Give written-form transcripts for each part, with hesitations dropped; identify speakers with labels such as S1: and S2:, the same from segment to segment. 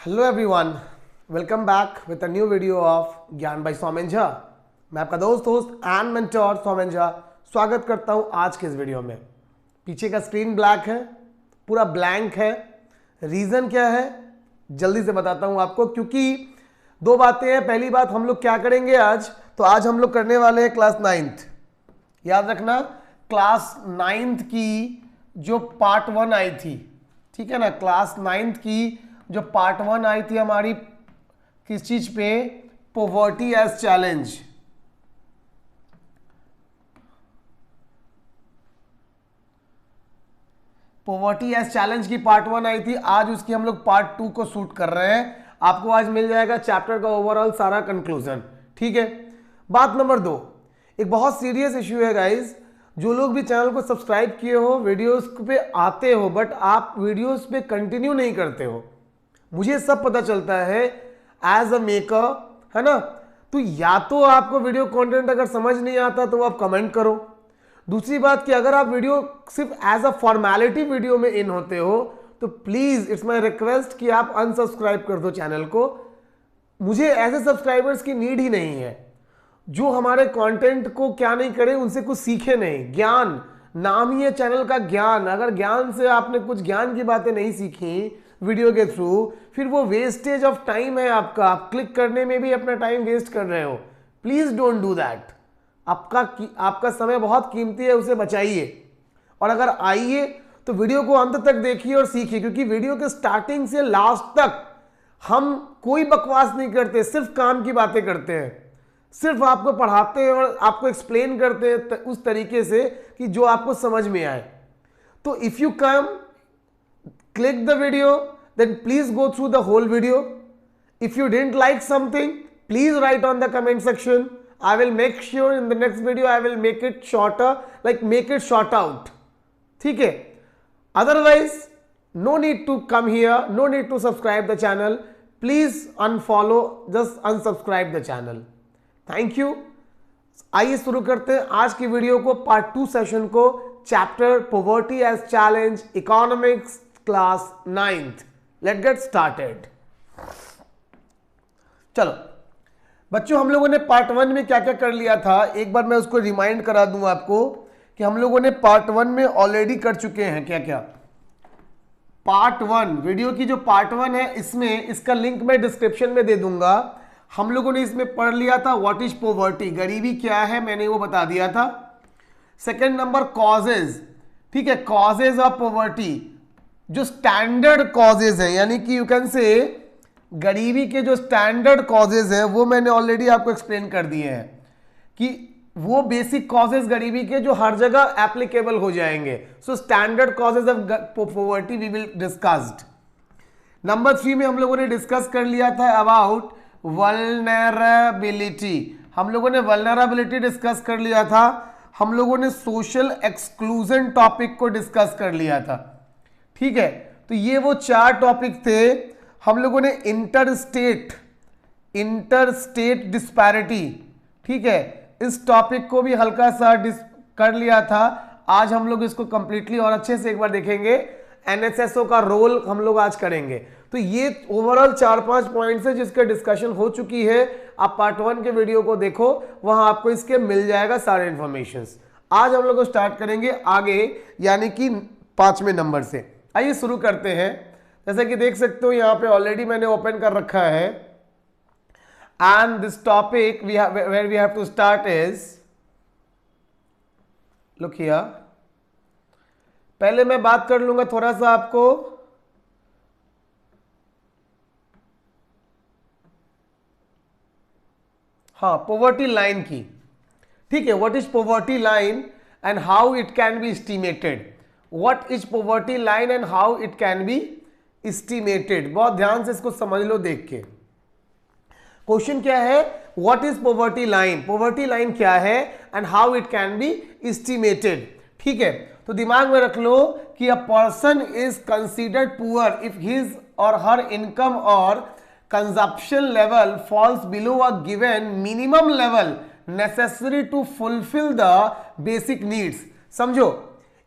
S1: Hello everyone, welcome back with a new video of ज्ञान bye Soumen Jha. मैं आपका दोस्त एंड मेंटोर सौमेन झा स्वागत करता हूं आज के इस वीडियो में। पीछे का स्क्रीन ब्लैक है, पूरा ब्लैंक है। रीज़न क्या है जल्दी से बताता हूं आपको, क्योंकि दो बातें हैं। पहली बात, हम लोग क्या करेंगे आज, तो आज हम लोग करने वाले हैं क्लास 9th। याद रखना, क्लास 9th की जो पार्ट 1 आई थी, ठीक है ना, क्लास 9th की जो पार्ट 1 आई थी हमारी, किस चीज पे, poverty as challenge. Poverty as challenge की पार्ट 1 आई थी, आज उसकी हम लोग पार्ट 2 को शूट कर रहे हैं। आपको आज मिल जाएगा चैप्टर का ओवरऑल सारा कंक्लूजन, ठीक है। बात नंबर 2, एक बहुत सीरियस इश्यू है गाइज। जो लोग भी चैनल को सब्सक्राइब किए हो, वीडियोस पे आते हो, बट आप वीडियोस पे कंटिन्यू नहीं करते हो, मुझे सब पता चलता है एज अ मेकर, है ना। तो या तो आपको वीडियो कंटेंट अगर समझ नहीं आता तो आप कमेंट करो। दूसरी बात कि अगर आप वीडियो सिर्फ एज अ फॉर्मेलिटी वीडियो में इन होते हो तो प्लीज इट्स माय रिक्वेस्ट कि आप अनसब्सक्राइब कर दो चैनल को। मुझे ऐसे सब्सक्राइबर्स की नीड ही नहीं है जो हमारे कंटेंट को क्या नहीं करे, उनसे कुछ सीखे नहीं। ज्ञान नाम ही है चैनल का, ज्ञान। अगर ज्ञान से आपने कुछ ज्ञान की बातें नहीं सीखी वीडियो के थ्रू, फिर वो वेस्टेज ऑफ टाइम है आपका। आप क्लिक करने में भी अपना टाइम वेस्ट कर रहे हो। Please don't do that. आपका समय बहुत कीमती है, उसे बचाइए। और अगर आइए तो वीडियो को अंत तक देखिए और सीखिए, क्योंकि वीडियो के स्टार्टिंग से लास्ट तक हम कोई बकवास नहीं करते, सिर्फ काम की बातें करते हैं। सिर्फ आपको पढ़ाते हैं और आपको एक्सप्लेन करते हैं उस तरीके से कि जो आपको समझ में आए। तो if you come, click the video, then please go through the whole video. If you didn't like something, please write on the comment section. I will make sure in the next video I will make it shorter, like make it short out. ठीक है। Otherwise, no need to come here, no need to subscribe the channel. Please unfollow, just unsubscribe the channel. Thank you. आइए शुरू करते हैं आज की video को, part 2 session को, chapter poverty as challenge, economics, class 9th। Let get started. चलो बच्चों, हम लोगों ने पार्ट 1 में क्या क्या कर लिया था, एक बार मैं उसको रिमाइंड करा दूं आपको कि हम लोगों ने पार्ट 1 में ऑलरेडी कर चुके हैं क्या क्या। पार्ट 1 वीडियो की जो पार्ट 1 है, इसमें इसका लिंक मैं डिस्क्रिप्शन में दे दूंगा। हम लोगों ने इसमें पढ़ लिया था व्हाट इज पॉवर्टी, गरीबी क्या है, मैंने वो बता दिया था। सेकेंड नंबर कॉजेज, ठीक है, कॉजेज ऑफ पॉवर्टी, जो स्टैंडर्ड कॉजेज हैं, यानी कि यू कैन से गरीबी के जो स्टैंडर्ड कॉजेज हैं वो मैंने ऑलरेडी आपको एक्सप्लेन कर दिए हैं कि वो बेसिक कॉजेज गरीबी के जो हर जगह एप्लीकेबल हो जाएंगे। So standard causes of poverty we will discussed. Number 3 में हम लोगों ने डिस्कस कर लिया था अबाउट वल्नरेबिलिटी। हम लोगों ने वल्नरेबिलिटी डिस्कस कर लिया था। हम लोगों ने सोशल एक्सक्लूजन टॉपिक को डिस्कस कर लिया था, ठीक है। तो ये वो 4 टॉपिक थे। हम लोगों ने इंटरस्टेट डिस्पैरिटी, ठीक है, इस टॉपिक को भी हल्का सा कर लिया था। आज हम लोग इसको कंप्लीटली और अच्छे से एक बार देखेंगे। एनएसएसओ का रोल हम लोग आज करेंगे। तो ये ओवरऑल 4-5 पॉइंट्स है जिसका डिस्कशन हो चुकी है। आप पार्ट 1 के वीडियो को देखो, वहां आपको इसके मिल जाएगा सारे इंफॉर्मेशन। आज हम लोग स्टार्ट करेंगे आगे, यानी कि 5वें नंबर से। आइए शुरू करते हैं। जैसे कि देख सकते हो यहां पे ऑलरेडी मैंने ओपन कर रखा है। And this topic where we have to start is, look here. पहले मैं बात कर लूंगा थोड़ा सा आपको, हाँ, पॉवर्टी लाइन की, ठीक है। What is poverty line and how it can be estimated. What is poverty line and how it can be estimated। बहुत ध्यान से इसको समझ लो देख के। क्वेश्चन क्या है, What is poverty line, poverty line क्या है and how it can be estimated, ठीक है। तो दिमाग में रख लो कि a person is considered poor if his or her income or consumption level falls below a given minimum level necessary to fulfill the basic needs। समझो,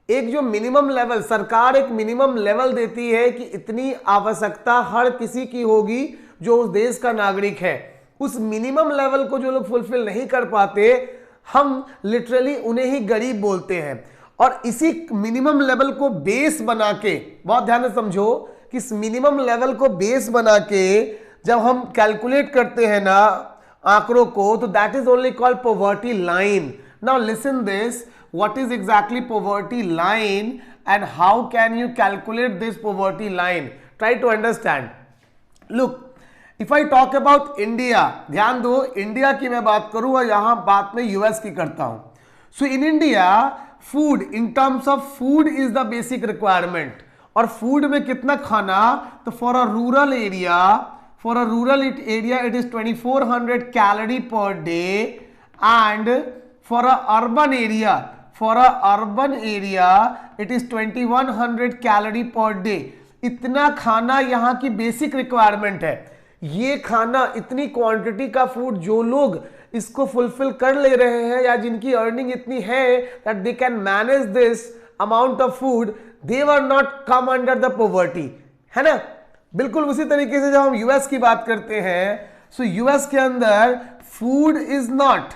S1: एक जो मिनिमम लेवल, सरकार एक मिनिमम लेवल देती है कि इतनी आवश्यकता हर किसी की होगी जो उस देश का नागरिक है। उस मिनिमम लेवल को जो लोग फुलफिल नहीं कर पाते, हम लिटरली उन्हें ही गरीब बोलते हैं। और इसी मिनिमम लेवल को बेस बना के, बहुत ध्यान से समझो कि इस मिनिमम लेवल को बेस बना के जब हम कैलकुलेट करते हैं ना आंकड़ों को, तो that is only called poverty line. Now listen this, what is exactly poverty line and how can you calculate this poverty line? Try to understand. Look, if I talk about India, ध्यान दो, India की मैं बात करूं और यहां बात में यूएस की करता हूं। So in India food, in terms of food is the basic requirement. और फूड में कितना खाना? तो for a rural area, it is 2400 calorie per day, and for a urban area it is 2100 calorie per day। इतना खाना यहाँ की basic requirement है। ये खाना, इतनी क्वांटिटी का फूड जो लोग इसको फुलफिल कर ले रहे हैं या जिनकी अर्निंग इतनी है that they can manage this amount of food, they were not come under the poverty, है ना। बिल्कुल उसी तरीके से जब हम यूएस की बात करते हैं, सो यूएस के अंदर food is not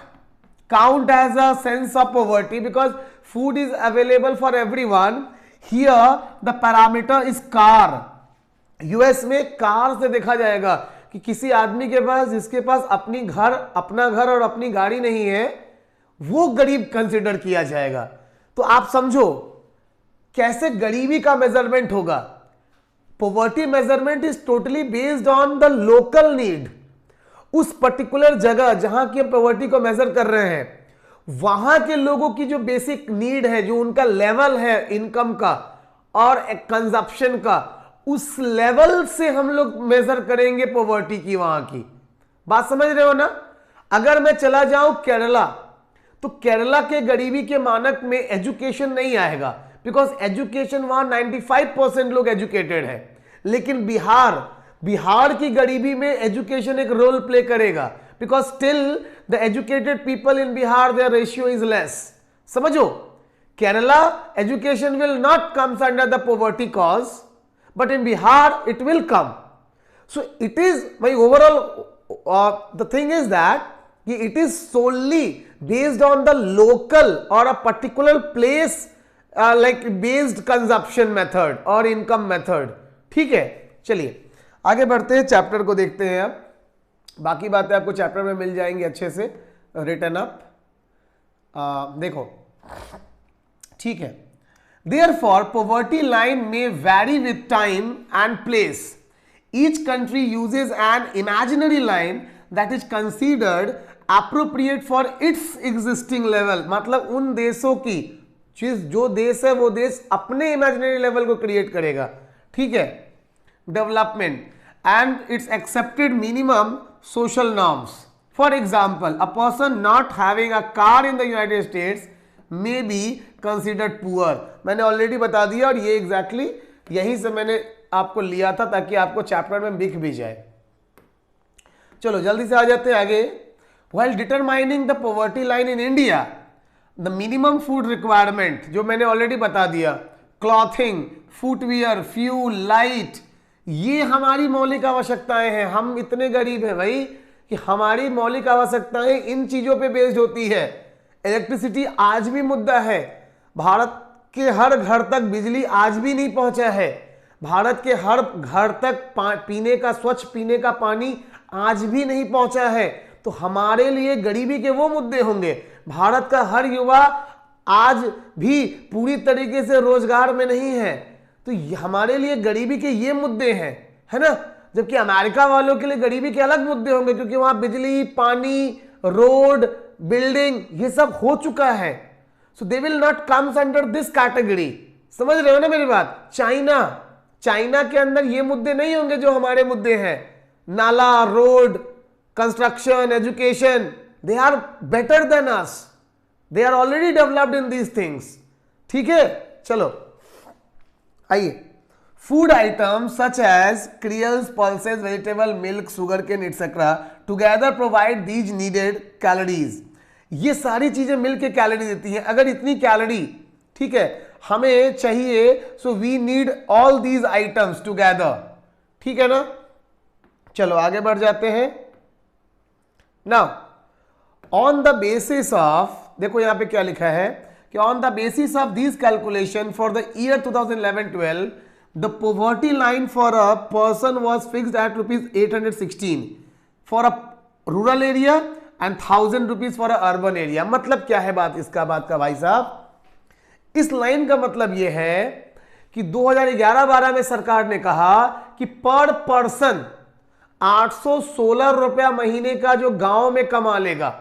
S1: count as a sense of poverty because food is available for everyone. Here the parameter is car. US में कार से देखा जाएगा कि किसी आदमी के पास, जिसके पास अपना घर और अपनी गाड़ी नहीं है, वो गरीब कंसिडर किया जाएगा। तो आप समझो कैसे गरीबी का मेजरमेंट होगा। Poverty measurement is totally based on the local need. उस पर्टिकुलर जगह जहां की हम पॉवर्टी को मेजर कर रहे हैं, वहां के लोगों की जो बेसिक नीड है, जो उनका लेवल है इनकम का और कंजप्शन का, उस लेवल से हम लोग मेजर करेंगे पॉवर्टी की, वहां की बात समझ रहे हो ना। अगर मैं चला जाऊं केरला, तो केरला के गरीबी के मानक में एजुकेशन नहीं आएगा बिकॉज एजुकेशन वहां 95% लोग एजुकेटेड है। लेकिन बिहार की गरीबी में एजुकेशन एक रोल प्ले करेगा because still the educated people in Bihar their ratio is less. समझो, Kerala education will not comes under the poverty cause, but in Bihar it will come. So it is, my overall the thing is that it is solely based on the local or a particular place like based consumption method or income method। ठीक है, चलिए आगे बढ़ते हैं, chapter को देखते हैं। अब बाकी बातें आपको चैप्टर में मिल जाएंगी अच्छे से रिटन अप। देखो, ठीक है। Therefore, poverty line may vary with time and place. Each country uses an imaginary line that is considered appropriate for its existing level। मतलब उन देशों की जो देश है वो देश अपने इमेजिनरी लेवल को क्रिएट करेगा। ठीक है, development and it's accepted minimum social norms. For example, a person not having a car in the United states may be considered poor. मैंने ऑलरेडी बता दिया और ये एग्जैक्टली यहीं से मैंने आपको लिया था ताकि आपको चैप्टर में दिख भी जाए। चलो जल्दी से आ जाते हैं आगे। While determining the poverty line in India, the minimum food requirement जो मैंने ऑलरेडी बता दिया, क्लॉथिंग, फुटवियर, फ्यूल, लाइट, ये हमारी मौलिक आवश्यकताएं हैं। हम इतने गरीब हैं भाई कि हमारी मौलिक आवश्यकताएं इन चीजों पे बेस्ड होती है। इलेक्ट्रिसिटी आज भी मुद्दा है, भारत के हर घर तक बिजली आज भी नहीं पहुंचा है, भारत के हर घर तक पीने का, स्वच्छ पीने का पानी आज भी नहीं पहुंचा है। तो हमारे लिए गरीबी के वो मुद्दे होंगे। भारत का हर युवा आज भी पूरी तरीके से रोजगार में नहीं है, तो हमारे लिए गरीबी के ये मुद्दे हैं, है ना। जबकि अमेरिका वालों के लिए गरीबी के अलग मुद्दे होंगे क्योंकि वहां बिजली, पानी, रोड, बिल्डिंग ये सब हो चुका है। So they will not comes under this category. समझ रहे हो ना मेरी बात। चाइना के अंदर ये मुद्दे नहीं होंगे जो हमारे मुद्दे हैं, नाला, road, construction, education, they are better than us, they are already developed in these things. ठीक है, चलो आइए। Food items such as cereals, pulses, vegetable, milk, sugarcane etc. together provide these needed calories। ये सारी चीजें मिलकर कैलोरी देती हैं। अगर इतनी कैलोरी, ठीक है, हमें चाहिए, so we need all these items together, ठीक है ना। चलो आगे बढ़ जाते हैं। Now on the basis of, देखो यहां पे क्या लिखा है कि on the basis of this calculation for the year 2011-12 the poverty line for a person was fixed at ₹816 for a rural area and ₹1000 for a urban area. मतलब क्या है बात का भाई साहब, इस लाइन का मतलब यह है कि 2011-12 में सरकार ने कहा कि पर पर्सन 816 रुपया महीने का जो गांव में कमा लेगा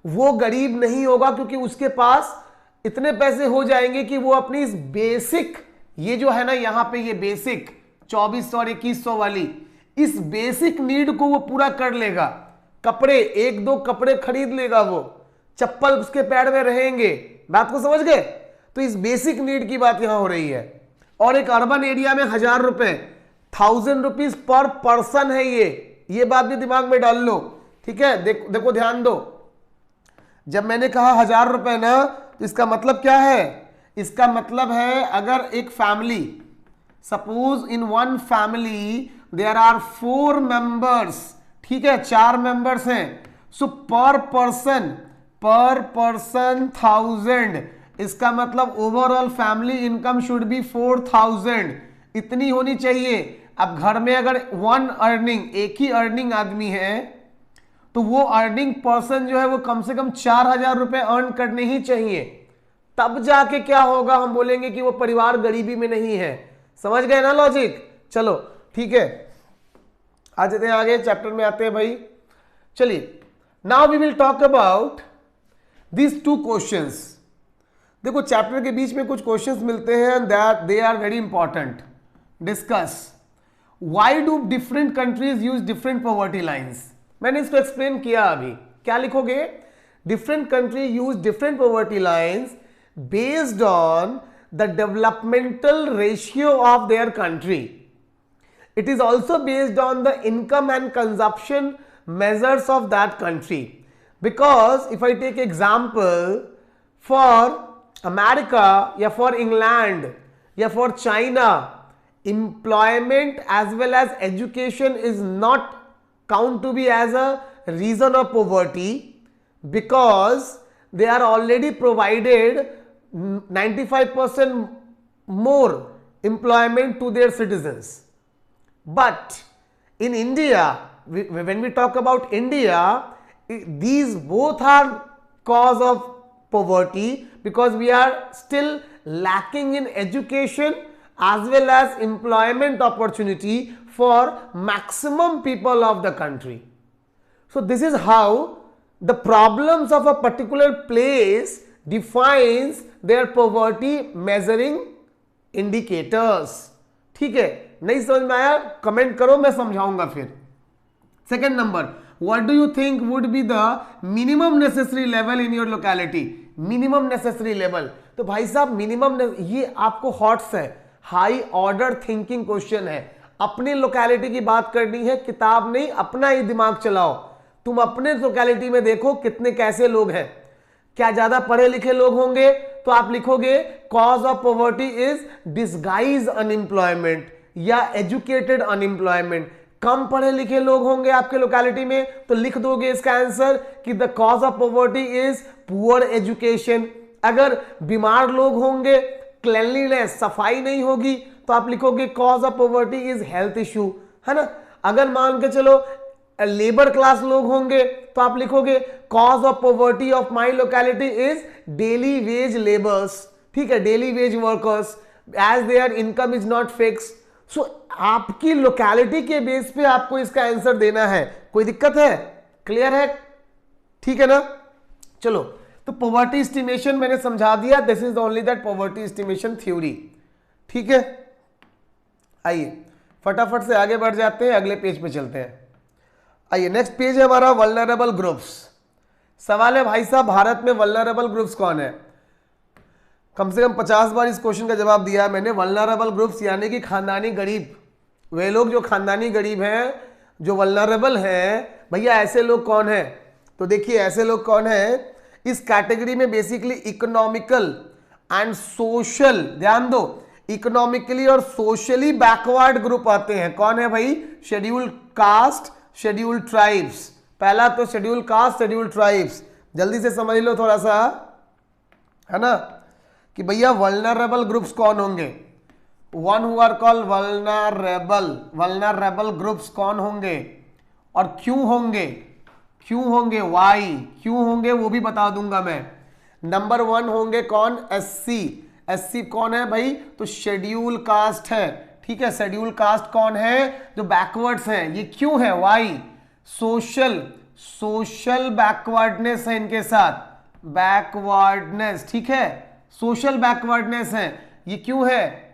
S1: वो गरीब नहीं होगा, क्योंकि उसके पास इतने पैसे हो जाएंगे कि वो अपनी इस बेसिक, ये जो है ना यहां पे ये बेसिक 2400 और 2100 वाली, इस बेसिक नीड को वो पूरा कर लेगा। कपड़े, एक दो कपड़े खरीद लेगा, वो चप्पल उसके पैर में रहेंगे। बात को समझ गए? तो इस बेसिक नीड की बात यहां हो रही है। और एक अर्बन एरिया में 1000 रुपए, ₹1000 पर पर्सन है ये बात भी दिमाग में डाल लो, ठीक है। देखो ध्यान दो, जब मैंने कहा 1000 रुपए ना, तो इसका मतलब क्या है? इसका मतलब है अगर एक family, suppose in one family there are 4 members, ठीक है, 4 मेंबर्स हैं, सो पर पर्सन 1000, इसका मतलब overall family income should be 4000, इतनी होनी चाहिए। अब घर में अगर वन अर्निंग, एक ही अर्निंग आदमी है, तो वो अर्निंग पर्सन जो है वो कम से कम 4000 रुपए अर्न करने ही चाहिए। तब जाके क्या होगा, हम बोलेंगे कि वो परिवार गरीबी में नहीं है। समझ गए ना लॉजिक? चलो ठीक है, आ जाते हैं आगे, चैप्टर में आते हैं भाई। चलिए, now we will talk about this 2 questions. देखो चैप्टर के बीच में कुछ क्वेश्चंस मिलते हैं and that they are very important. Discuss why do different countries use different poverty lines. मैंने इसको एक्सप्लेन किया अभी। क्या लिखोगे? Different country use different poverty lines based on the developmental ratio of their country. It is also based on the income and consumption measures of that country. Because if I take example for America या for England या for China, employment as well as education is not count to be as a reason of poverty, because they are already provided 95% more employment to their citizens. But in India, when we talk about India, these both are cause of poverty, because we are still lacking in education as well as employment opportunity for maximum people of the country. So this is how the problems of a particular place defines their poverty measuring indicators. ठीक है, नहीं समझ में आया comment करो, मैं समझाऊंगा फिर। Second number, what do you think would be the minimum necessary level in your locality? Minimum necessary level. तो भाई साहब मिनिमम, ये आपको हॉट्स है, हाई ऑर्डर थिंकिंग क्वेश्चन है। अपनी लोकेलिटी की बात करनी है, किताब नहीं, अपना ही दिमाग चलाओ। तुम अपने लोकेलिटी में देखो कितने कैसे लोग हैं। क्या ज्यादा पढ़े लिखे लोग होंगे तो आप लिखोगे cause of poverty is disguise unemployment या एजुकेटेड अनएम्प्लॉयमेंट। कम पढ़े लिखे लोग होंगे आपके लोकेलिटी में तो लिख दोगे इसका आंसर कि the cause of poverty is poor education. अगर बीमार लोग होंगे, क्लेanलीनेस, सफाई नहीं होगी, तो आप लिखोगे cause of poverty is health issue, है ना। अगर मान के चलो लेबर क्लास लोग होंगे तो आप लिखोगे cause of poverty of my locality is daily wage labours, ठीक है, daily wage workers, as their income is not fix. So आपकी लोकेलिटी के बेस पे आपको इसका आंसर देना है। कोई दिक्कत है? क्लियर है? ठीक है ना। चलो, तो पॉवर्टी एस्टिमेशन मैंने समझा दिया। This is only that poverty estimation theory, ठीक है। आइए फटाफट से आगे बढ़ जाते हैं, अगले पेज पे चलते हैं। आइए, नेक्स्ट पेज है हमारा वल्नरेबल ग्रुप्स। सवाल है भाई साहब, भारत में वल्नरेबल ग्रुप्स कौन है? कम से कम 50 बार इस क्वेश्चन का जवाब दिया है मैंने। वल्नरेबल ग्रुप्स यानी कि खानदानी गरीब, वे लोग जो खानदानी गरीब हैं, जो वल्नरेबल हैं। भैया ऐसे लोग कौन हैं? तो देखिए ऐसे लोग कौन हैं, इस कैटेगरी में बेसिकली इकोनॉमिकल एंड सोशल, ध्यान दो, इकोनॉमिकली और सोशली बैकवर्ड ग्रुप आते हैं। कौन है भाई? Scheduled caste, scheduled tribes. पहला तो शेड्यूल्ड कास्ट, शेड्यूल्ड ट्राइब्स, जल्दी से समझ लो थोड़ा सा, है ना, कि भैया वल्नरेबल ग्रुप्स कौन होंगे? One who are called vulnerable, vulnerable groups कौन होंगे और क्यों होंगे? क्यों होंगे? वाई क्यों होंगे वो भी बता दूंगा मैं। नंबर 1 होंगे कौन? एससी। एससी कौन है भाई? तो शेड्यूल कास्ट है, ठीक है। शेड्यूल कास्ट कौन है? जो बैकवर्ड्स हैं। ये क्यों है? वाई? सोशल, सोशल बैकवर्डनेस है इनके साथ, बैकवर्डनेस, ठीक है, सोशल बैकवर्डनेस है। ये क्यों है?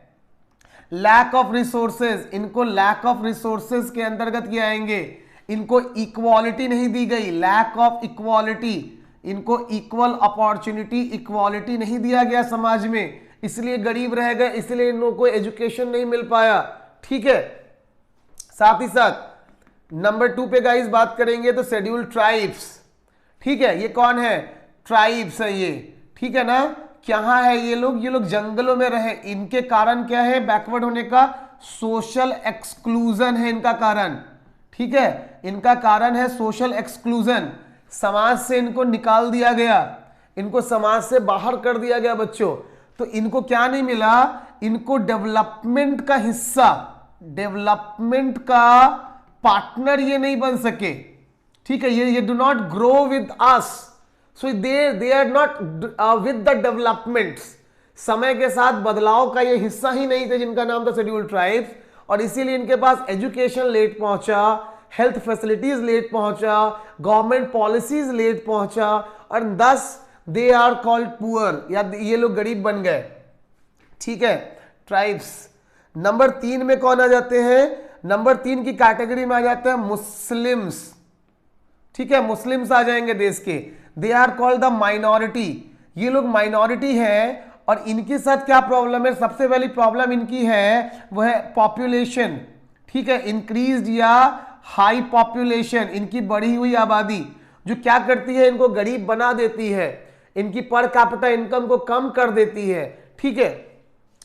S1: लैक ऑफ रिसोर्सेज, इनको लैक ऑफ रिसोर्सेज के अंतर्गत ये आएंगे। इनको इक्वालिटी नहीं दी गई, लैक ऑफ इक्वालिटी, इनको इक्वल अपॉर्चुनिटी, इक्वालिटी नहीं दिया गया समाज में, इसलिए गरीब रह गए, इसलिए इन लोगों को एजुकेशन नहीं मिल पाया, ठीक है। साथ ही साथ नंबर 2 पे गाइस बात करेंगे तो शेड्यूल्ड ट्राइब्स, ठीक है। ये कौन है? ट्राइब्स है ये, ठीक है ना। कहाँ है ये लोग? ये लोग जंगलों में रहे। इनके कारण क्या है बैकवर्ड होने का? सोशल एक्सक्लूजन है इनका कारण, ठीक है। इनका कारण है सोशल एक्सक्लूजन, समाज से इनको निकाल दिया गया, इनको समाज से बाहर कर दिया गया बच्चों। तो इनको क्या नहीं मिला? इनको डेवलपमेंट का हिस्सा, डेवलपमेंट का पार्टनर ये नहीं बन सके, ठीक है। ये do not grow with us, so they are not with the developments. समय के साथ बदलाव का ये हिस्सा ही नहीं थे जिनका नाम था शेड्यूल्ड ट्राइब्स, और इसीलिए इनके पास एजुकेशन लेट पहुंचा, हेल्थ फैसिलिटीज लेट पहुंचा, गवर्नमेंट पॉलिसीज लेट पहुंचा, और दस दे आर कॉल्ड पुअर, या ये लोग गरीब बन गए, ठीक है। ट्राइब्स। नंबर 3 में कौन आ जाते हैं? नंबर 3 की कैटेगरी में आ जाते हैं मुस्लिम्स, ठीक है। मुस्लिम्स आ जाएंगे देश के। They are called the minority, ये लोग माइनॉरिटी है। और इनके साथ क्या प्रॉब्लम है? सबसे पहली प्रॉब्लम इनकी है वो है पॉपुलेशन, ठीक है, इंक्रीज्ड या हाई पॉपुलेशन, इनकी बढ़ी हुई आबादी जो क्या करती है? इनको गरीब बना देती है, इनकी पर कैपिटा इनकम को कम कर देती है, ठीक है।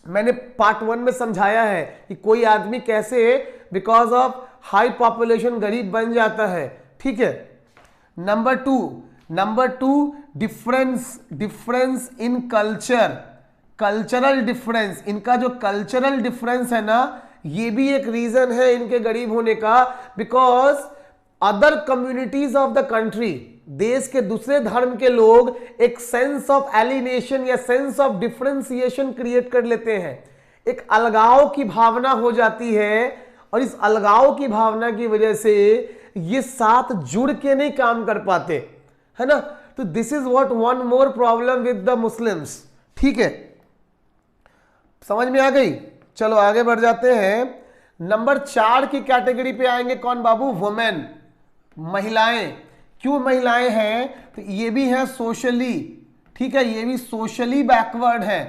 S1: मैंने पार्ट 1 में समझाया है कि कोई आदमी कैसे बिकॉज ऑफ हाई पॉपुलेशन गरीब बन जाता है, ठीक है। Number 2 difference in culture, cultural difference. इनका जो कल्चरल डिफरेंस है ना, ये भी एक रीजन है इनके गरीब होने का, because other communities of the country, देश के दूसरे धर्म के लोग एक सेंस ऑफ एलिनेशन या सेंस ऑफ डिफरेंशिएशन क्रिएट कर लेते हैं, एक अलगाव की भावना हो जाती है, और इस अलगाव की भावना की वजह से ये साथ जुड़ के नहीं काम कर पाते, है ना। तो this is what one more problem with the Muslims, ठीक है। समझ में आ गई? चलो आगे बढ़ जाते हैं। नंबर 4 की कैटेगरी पे आएंगे कौन बाबू? वुमेन, महिलाएं। क्यों महिलाएं हैं? तो ये भी है सोशली, ठीक है, ये भी सोशली बैकवर्ड है,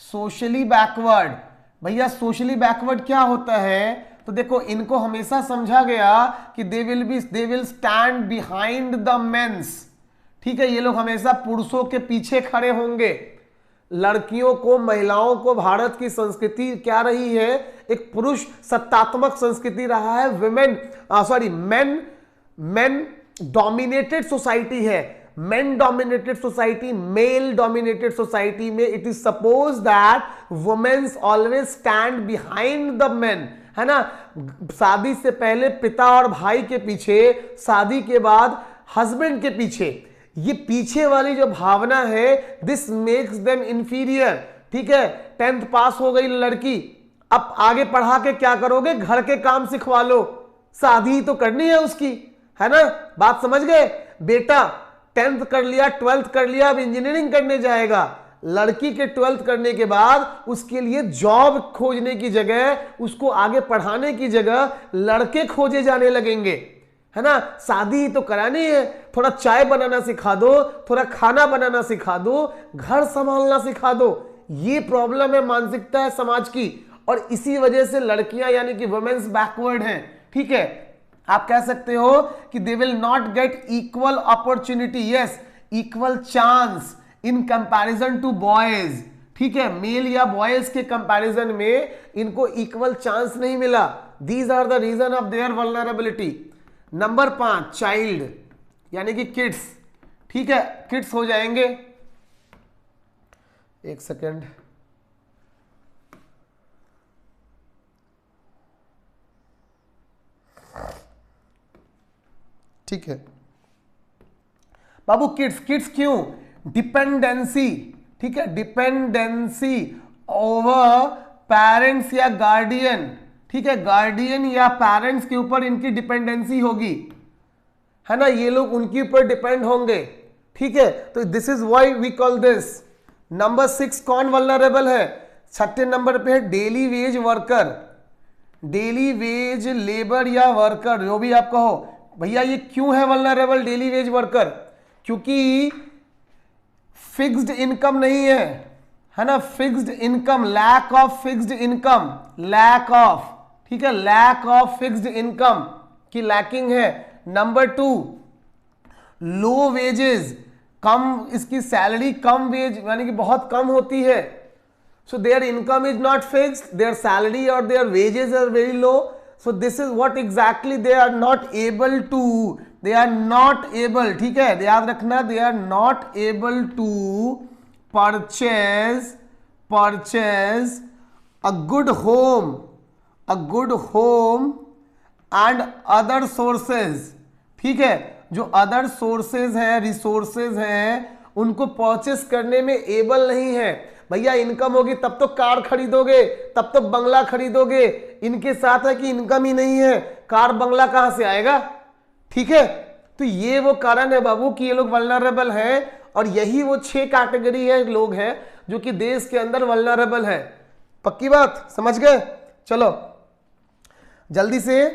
S1: सोशली बैकवर्ड। भैया सोशली बैकवर्ड क्या होता है? तो देखो इनको हमेशा समझा गया कि they will stand behind the mens, ठीक है। ये लोग हमेशा पुरुषों के पीछे खड़े होंगे। लड़कियों को, महिलाओं को भारत की संस्कृति क्या रही है? एक पुरुष सत्तात्मक संस्कृति रहा है। मेन डोमिनेटेड सोसाइटी है, men dominated society, male dominated society में it is suppose that womens always stand behind the men, है ना। शादी से पहले पिता और भाई के पीछे, शादी के बाद हस्बैंड के पीछे। ये पीछे वाली जो भावना है, दिस मेक्स देम इंफीरियर, ठीक है। 10th पास हो गई लड़की, अब आगे पढ़ा के क्या करोगे? घर के काम सिखवा लो, शादी ही तो करनी है उसकी, है ना। बात समझ गए? बेटा 10th कर लिया, 12th कर लिया, अब इंजीनियरिंग करने जाएगा। लड़की के 12th करने के बाद उसके लिए जॉब खोजने की जगह, उसको आगे पढ़ाने की जगह लड़के खोजे जाने लगेंगे, है ना। शादी ही तो करानी है, थोड़ा चाय बनाना सिखा दो, थोड़ा खाना बनाना सिखा दो, घर संभालना सिखा दो। ये प्रॉब्लम है, मानसिकता है समाज की, और इसी वजह से लड़कियां यानी कि वुमेन्स बैकवर्ड हैं, ठीक है। आप कह सकते हो कि they will not get equal opportunity, yes, equal chance in comparison to boys, ठीक है, मेल या बॉयज के कंपैरिजन में इनको इक्वल चांस नहीं मिला। These are the reason of their vulnerability. Number 5 child यानी कि किड्स। ठीक है, किड्स हो जाएंगे, एक सेकेंड, ठीक है बाबू। किड्स, किड्स क्यों? डिपेंडेंसी, ठीक है, डिपेंडेंसी ओवर पेरेंट्स या गार्डियन, ठीक है, गार्डियन या पेरेंट्स के ऊपर इनकी डिपेंडेंसी होगी, है ना, ये लोग उनके ऊपर डिपेंड होंगे। ठीक है, तो this is why we call this. Number 6 कौन वल्नरेबल है? छठे नंबर पे है daily wage worker, daily wage labour या वर्कर, जो भी आप कहो। भैया ये क्यों है वल्नरेबल डेली वेज वर्कर? क्योंकि फिक्स्ड इनकम नहीं है ना, fixed income, lack of fixed income, lack of, ठीक है, लैक ऑफ फिक्स्ड इनकम की लैकिंग है। नंबर 2 लो वेजेस, कम, इसकी सैलरी कम वेज यानी कि बहुत कम होती है। So their income is not fixed, their salary और their wages are very low. So this is what exactly they are not able to, they are not able, ठीक है, याद रखना, they are not able to purchase a good home, a good home and other sources. ठीक है, जो other sources हैं, resources हैं, उनको परचेस करने में एबल नहीं है। भैया इनकम होगी तब तो कार खरीदोगे, तब तो बंगला खरीदोगे, इनके साथ है कि इनकम ही नहीं है, कार बंगला कहां से आएगा? ठीक है, तो ये वो कारण है बाबू कि ये लोग वल्नरेबल हैं, और यही वो 6 कैटेगरी है लोग हैं जो कि देश के अंदर वल्नरेबल है। पक्की बात, समझ गए? चलो जल्दी से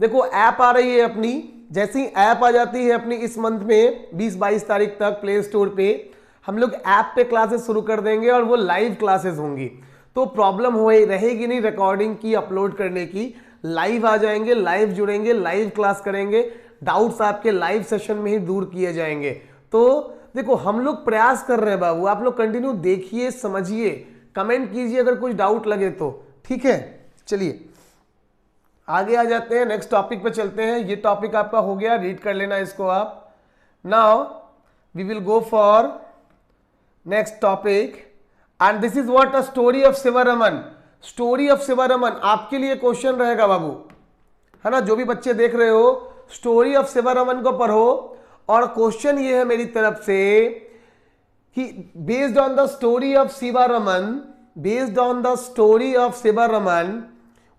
S1: देखो, ऐप आ रही है अपनी, जैसे ही ऐप आ जाती है अपनी इस मंथ में 20-22 तारीख तक प्ले स्टोर पे, हम लोग ऐप पे क्लासेस शुरू कर देंगे और वो लाइव क्लासेस होंगी। तो प्रॉब्लम हो रहेगी नहीं रिकॉर्डिंग की, अपलोड करने की, लाइव आ जाएंगे, लाइव जुड़ेंगे, लाइव क्लास करेंगे, डाउट्स आपके लाइव सेशन में ही दूर किए जाएंगे। तो देखो हम लोग प्रयास कर रहे हैं बाबू, आप लोग कंटिन्यू देखिए, समझिए, कमेंट कीजिए अगर कुछ डाउट लगे तो। ठीक है, चलिए आगे आ जाते हैं, नेक्स्ट टॉपिक पे चलते हैं। ये टॉपिक आपका हो गया, रीड कर लेना इसको आप। Now we will go for next topic and this is what a story of Shivaraman. Story of Shivaraman आपके लिए क्वेश्चन रहेगा बाबू, है ना, जो भी बच्चे देख रहे हो स्टोरी ऑफ शिवरमन को पढ़ो, और क्वेश्चन ये है मेरी तरफ से कि based on the story of Shivaraman, based on the story of Shivaraman,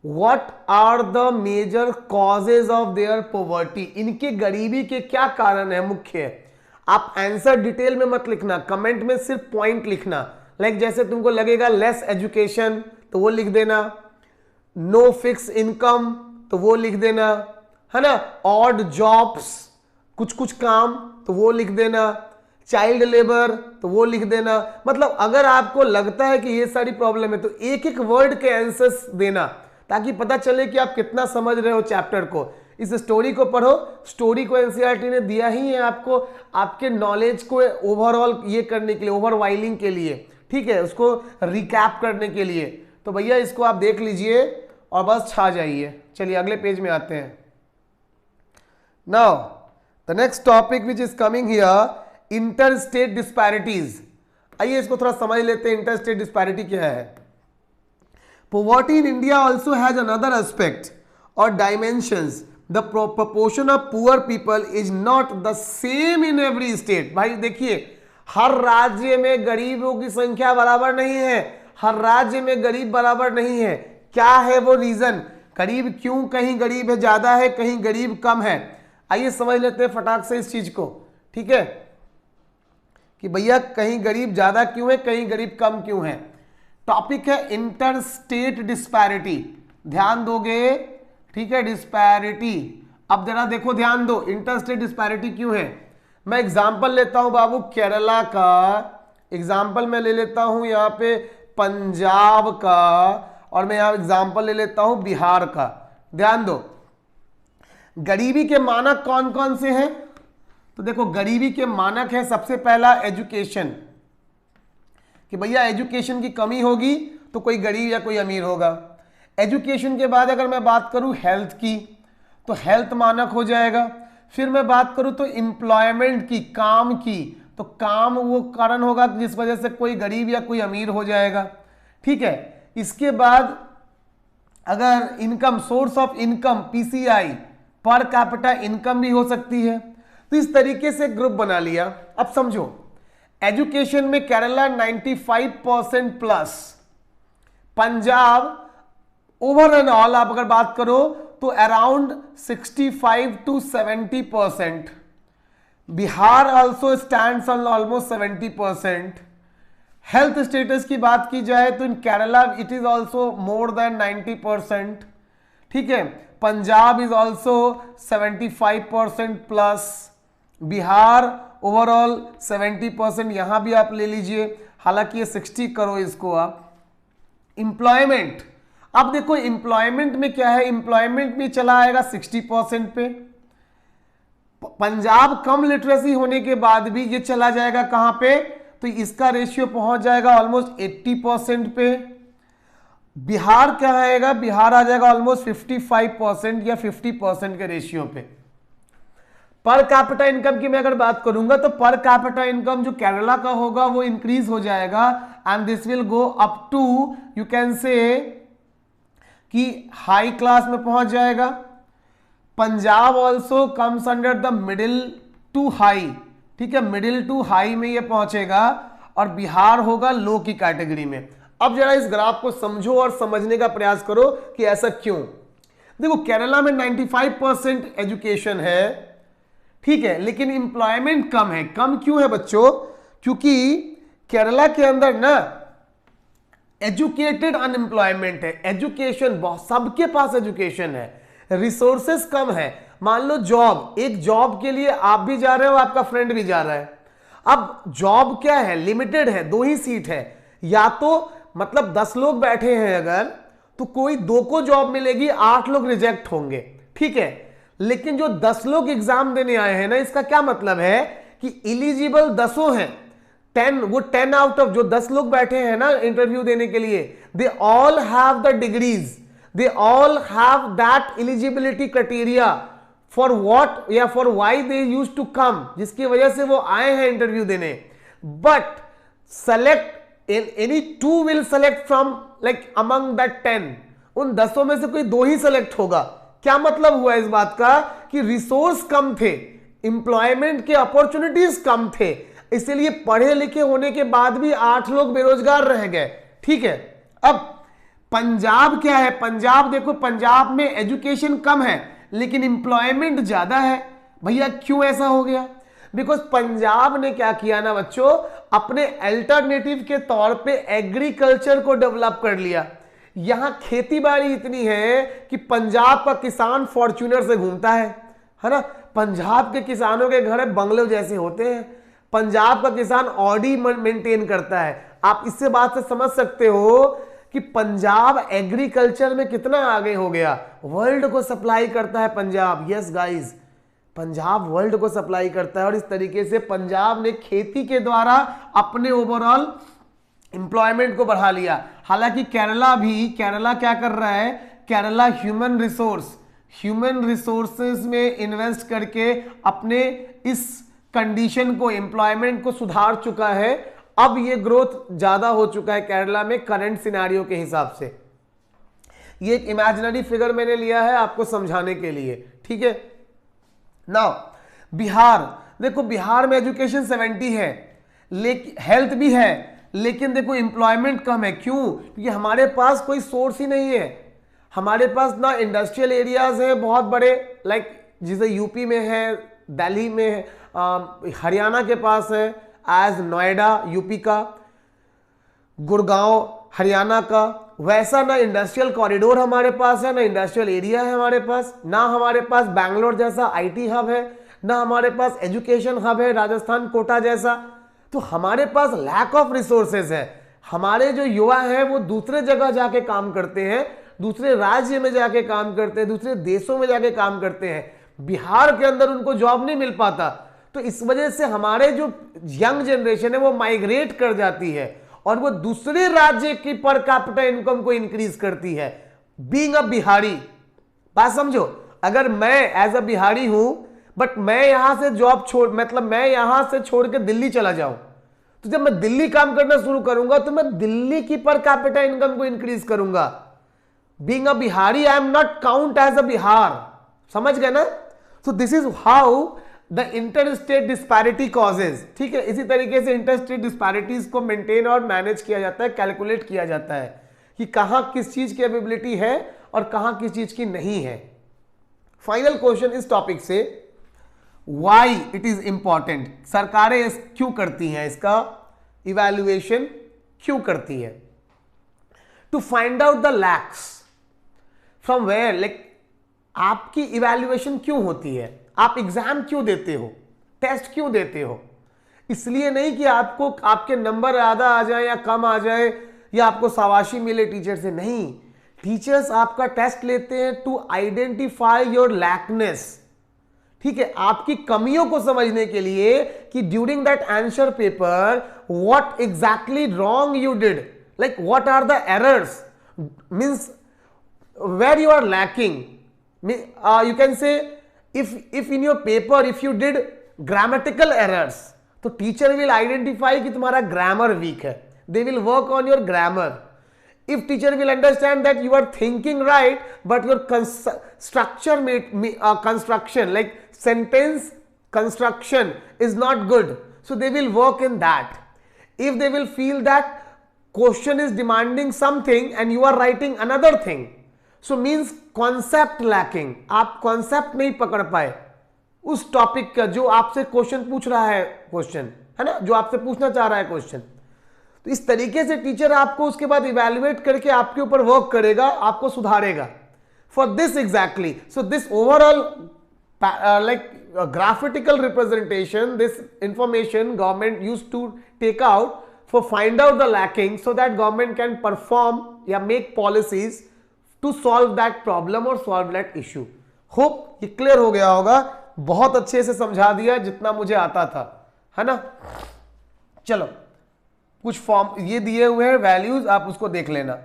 S1: what are the major causes of their poverty, इनके गरीबी के क्या कारण है मुख्य। आप आंसर डिटेल में मत लिखना, कमेंट में सिर्फ पॉइंट लिखना। लाइक जैसे तुमको लगेगा लेस एजुकेशन तो वो लिख देना, नो फिक्स इनकम तो वो लिख देना, है ना, ऑड जॉब्स, कुछ कुछ काम तो वो लिख देना, चाइल्ड लेबर तो वो लिख देना। मतलब अगर आपको लगता है कि ये सारी प्रॉब्लम है तो एक एक वर्ड के आंसर्स देना, ताकि पता चले कि आप कितना समझ रहे हो चैप्टर को। इस स्टोरी को पढ़ो, स्टोरी को एनसीईआरटी ने दिया ही है आपको, आपके नॉलेज को ओवरऑल ये करने के लिए, ओवरवाइलिंग के लिए, ठीक है, उसको रिकैप करने के लिए। तो भैया इसको आप देख लीजिए और बस छा जाइए। चलिए अगले पेज में आते हैं। Now the next topic which is coming here, inter state disparities. आइए इसको थोड़ा समझ लेते हैं, इंटर स्टेट डिस्पैरिटी क्या है। Poverty in India also has another aspect or dimensions. The proportion of poor people is not the same in every state. भाई देखिए, हर राज्य में गरीबों की संख्या बराबर नहीं है, हर राज्य में गरीब बराबर नहीं है। क्या है वो रीजन, गरीब क्यों, कहीं गरीब है ज्यादा है, कहीं गरीब कम है। आइए समझ लेते हैं फटाक से इस चीज को, ठीक है, कि भैया कहीं गरीब ज्यादा क्यों है, कहीं गरीब कम क्यों है। टॉपिक है इंटर स्टेट डिस्पैरिटी, ध्यान दोगे, ठीक है, डिस्पैरिटी। अब जरा देखो, ध्यान दो, इंटर स्टेट डिस्पैरिटी क्यों है। मैं एग्जांपल लेता हूं बाबू केरला का, एग्जांपल मैं ले लेता हूं यहाँ पे पंजाब का, और मैं यहाँ एग्जांपल ले लेता हूं बिहार का। ध्यान दो, गरीबी के मानक कौन कौन से हैं। तो देखो गरीबी के मानक है, सबसे पहला एजुकेशन, कि भैया एजुकेशन की कमी होगी तो कोई गरीब या कोई अमीर होगा। एजुकेशन के बाद अगर मैं बात करूं हेल्थ की, तो हेल्थ मानक हो जाएगा। फिर मैं बात करूं तो एम्प्लॉयमेंट की, काम की, तो काम वो कारण होगा जिस वजह से कोई गरीब या कोई अमीर हो जाएगा। ठीक है, इसके बाद अगर income, source of income, PCI, पर कैपिटा इनकम भी हो सकती है। तो इस तरीके से ग्रुप बना लिया। अब समझो, एजुकेशन में Kerala 95% plus, Punjab over and all आप अगर बात करो तो around 65 to 70%, Bihar also stands on almost 70%। Health status की बात की जाए तो in Kerala it is also more than 90%। ठीक है, Punjab is also 75% plus, Bihar overall 70%, यहां भी आप ले लीजिए, हालांकि ये 60 करो इसको आप। इंप्लॉयमेंट, अब देखो इंप्लॉयमेंट में क्या है, इंप्लॉयमेंट में चला आएगा 60% पे। पंजाब कम लिटरेसी होने के बाद भी ये चला जाएगा कहां पे, तो इसका रेशियो पहुंच जाएगा ऑलमोस्ट 80% पे। बिहार क्या आएगा, बिहार आ जाएगा ऑलमोस्ट 55% या 50% के रेशियो पे। पर कैपिटा इनकम की मैं अगर बात करूंगा तो पर कैपिटा इनकम जो केरला का होगा वो इंक्रीज हो जाएगा and this will go up to, you can say कि हाई क्लास में पहुंच जाएगा। Punjab also comes under the middle to high, ठीक है, मिडिल टू हाई में ये पहुंचेगा, और बिहार होगा लो की कैटेगरी में। अब जरा इस ग्राफ को समझो और समझने का प्रयास करो कि ऐसा क्यों। देखो केरला में 95% एजुकेशन है, ठीक है, लेकिन इंप्लॉयमेंट कम है। कम क्यों है बच्चों, क्योंकि केरला के अंदर ना एजुकेटेड अनएम्प्लॉयमेंट है, एजुकेशन बहुत, सबके पास एजुकेशन है, रिसोर्सेस कम है। मान लो जॉब, एक जॉब के लिए आप भी जा रहे हो, आपका फ्रेंड भी जा रहा है। अब जॉब क्या है, लिमिटेड है, 2 ही सीट है, या तो मतलब 10 लोग बैठे हैं अगर, तो कोई 2 को जॉब मिलेगी, 8 लोग रिजेक्ट होंगे, ठीक है। लेकिन जो 10 लोग एग्जाम देने आए हैं ना, इसका क्या मतलब है कि इलिजिबल 10 हैं, 10, वो 10 आउट ऑफ जो 10 लोग बैठे हैं ना इंटरव्यू देने के लिए, they all have the degrees, they all have that eligibility criteria for what या for why they used to come, जिसकी वजह से वो आए हैं इंटरव्यू देने। But select any 2 will select from like among that 10, उन 10 में से कोई 2 ही सेलेक्ट होगा। क्या मतलब हुआ इस बात का कि रिसोर्स कम थे, इंप्लॉयमेंट के अपॉर्चुनिटीज कम थे, इसलिए पढ़े लिखे होने के बाद भी 8 लोग बेरोजगार रह गए, ठीक है। अब पंजाब क्या है, पंजाब देखो, पंजाब में एजुकेशन कम है लेकिन इंप्लॉयमेंट ज्यादा है। भैया क्यों ऐसा हो गया, बिकॉज पंजाब ने क्या किया ना बच्चों, अपने अल्टरनेटिव के तौर पे एग्रीकल्चर को डेवलप कर लिया। यहां खेती बाड़ी इतनी है कि पंजाब का किसान फॉर्च्यूनर से घूमता है ना। पंजाब के किसानों के घर बंगलों जैसे होते हैं, पंजाब का किसान ऑडी मेंटेन करता है। आप इससे बात से समझ सकते हो कि पंजाब एग्रीकल्चर में कितना आगे हो गया, वर्ल्ड को सप्लाई करता है Punjab. Yes guys, Punjab world को सप्लाई करता है, और इस तरीके से पंजाब ने खेती के द्वारा अपने ओवरऑल एम्प्लॉयमेंट को बढ़ा लिया। हालांकि केरला क्या कर रहा है, केरला ह्यूमन रिसोर्सेज में इन्वेस्ट करके अपने इस कंडीशन को, एम्प्लॉयमेंट को सुधार चुका है। अब ये ग्रोथ ज्यादा हो चुका है केरला में करंट सिनेरियो के हिसाब से। ये एक इमेजिनरी फिगर मैंने लिया है आपको समझाने के लिए, ठीक है। नाउ बिहार, देखो बिहार में एजुकेशन 70 है, लेकिन हेल्थ भी है, लेकिन देखो एम्प्लॉयमेंट कम है। क्यों, क्योंकि हमारे पास कोई सोर्स ही नहीं है। हमारे पास ना इंडस्ट्रियल एरियाज हैं बहुत बड़े, लाइक जैसे यूपी में है, दिल्ली में है, हरियाणा के पास है, एज नोएडा यूपी का, गुड़गांव हरियाणा का। वैसा ना इंडस्ट्रियल कॉरिडोर हमारे पास है, ना इंडस्ट्रियल एरिया है हमारे पास, ना हमारे पास बैंगलोर जैसा आईटी हब है, ना हमारे पास एजुकेशन हब है राजस्थान कोटा जैसा। तो हमारे पास लैक ऑफ रिसोर्सेज है। हमारे जो युवा हैं वो दूसरे जगह जाके काम करते हैं, दूसरे राज्य में जाके काम करते हैं, दूसरे देशों में जाके काम करते हैं। बिहार के अंदर उनको जॉब नहीं मिल पाता, तो इस वजह से हमारे जो यंग जनरेशन है वो माइग्रेट कर जाती है, और वो दूसरे राज्य की पर कैपिटा इनकम को इंक्रीज करती है। बीइंग अ बिहारी, बात समझो, अगर मैं एज अ बिहारी हूं बट मैं यहां से जॉब छोड़, मतलब मैं यहां से छोड़ के दिल्ली चला जाऊं, तो जब मैं दिल्ली काम करना शुरू करूंगा तो मैं दिल्ली की पर कैपिटा इनकम को इंक्रीज करूंगा। Being a Bihari I am not count as a Bihar, समझ गए ना? So this is how the inter state disparity causes. ठीक है, इसी तरीके से इंटर स्टेट डिस्पैरिटीज को मेंटेन और मैनेज किया जाता है, कैलकुलेट किया जाता है कि कहां किस चीज की अवेलेबिलिटी है और कहां किस चीज की नहीं है। फाइनल क्वेश्चन इस टॉपिक से, वाई इट इज इंपॉर्टेंट, सरकारें क्यों करती हैं इसका इवैल्यूएशन, क्यों करती है? To find out the lacks from where, like आपकी इवैल्यूएशन क्यों होती है, आप एग्जाम क्यों देते हो, टेस्ट क्यों देते हो? इसलिए नहीं कि आपको आपके नंबर ज्यादा आ जाए या कम आ जाए या आपको शाबाशी मिले टीचर से, नहीं। टीचर्स आपका टेस्ट लेते हैं टू आइडेंटिफाई योर लैकनेस, ठीक है, आपकी कमियों को समझने के लिए कि during that answer paper what exactly wrong you did, like what are the errors, means where you are lacking. You can say if in your paper if you did grammatical errors, तो teacher will identify कि तुम्हारा grammar weak है, they will work on your grammar. If teacher will understand that you are thinking right but your structure construction, like sentence construction is not good, so they will work in that. If they will feel that question is demanding something and you are writing another thing, so means concept lacking, आप concept नहीं पकड़ पाए उस topic का जो आपसे question पूछ रहा है, क्वेश्चन है ना, जो आपसे पूछना चाह रहा है क्वेश्चन। तो इस तरीके से टीचर आपको उसके बाद इवैल्यूएट करके आपके ऊपर वर्क करेगा, आपको सुधारेगा। For this exactly, so this overall like graphical representation, this information government used to take out for find out the lacking so that government can perform या make policies to solve that problem और solve that issue. Hope ये clear हो गया होगा, बहुत अच्छे से समझा दिया जितना मुझे आता था, है ना। चलो कुछ फॉर्म ये दिए हुए हैं वैल्यूज, आप उसको देख लेना,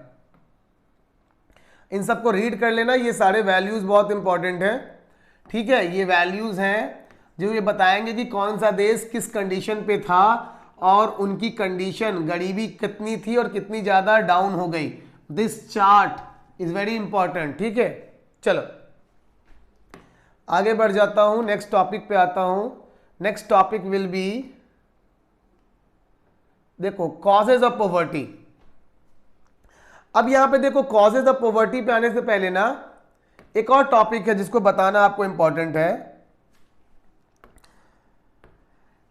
S1: इन सबको रीड कर लेना, ये सारे वैल्यूज बहुत इंपॉर्टेंट हैं। ठीक है, ये वैल्यूज हैं जो ये बताएंगे कि कौन सा देश किस कंडीशन पे था और उनकी कंडीशन गरीबी कितनी थी और कितनी ज्यादा डाउन हो गई। This chart is very important. ठीक है, चलो आगे बढ़ जाता हूं, नेक्स्ट टॉपिक पे आता हूं। नेक्स्ट टॉपिक विल बी, देखो कॉजेज ऑफ पॉवर्टी। अब यहां पे देखो कॉजेज ऑफ पॉवर्टी पे आने से पहले ना एक और टॉपिक है जिसको बताना आपको इंपॉर्टेंट है,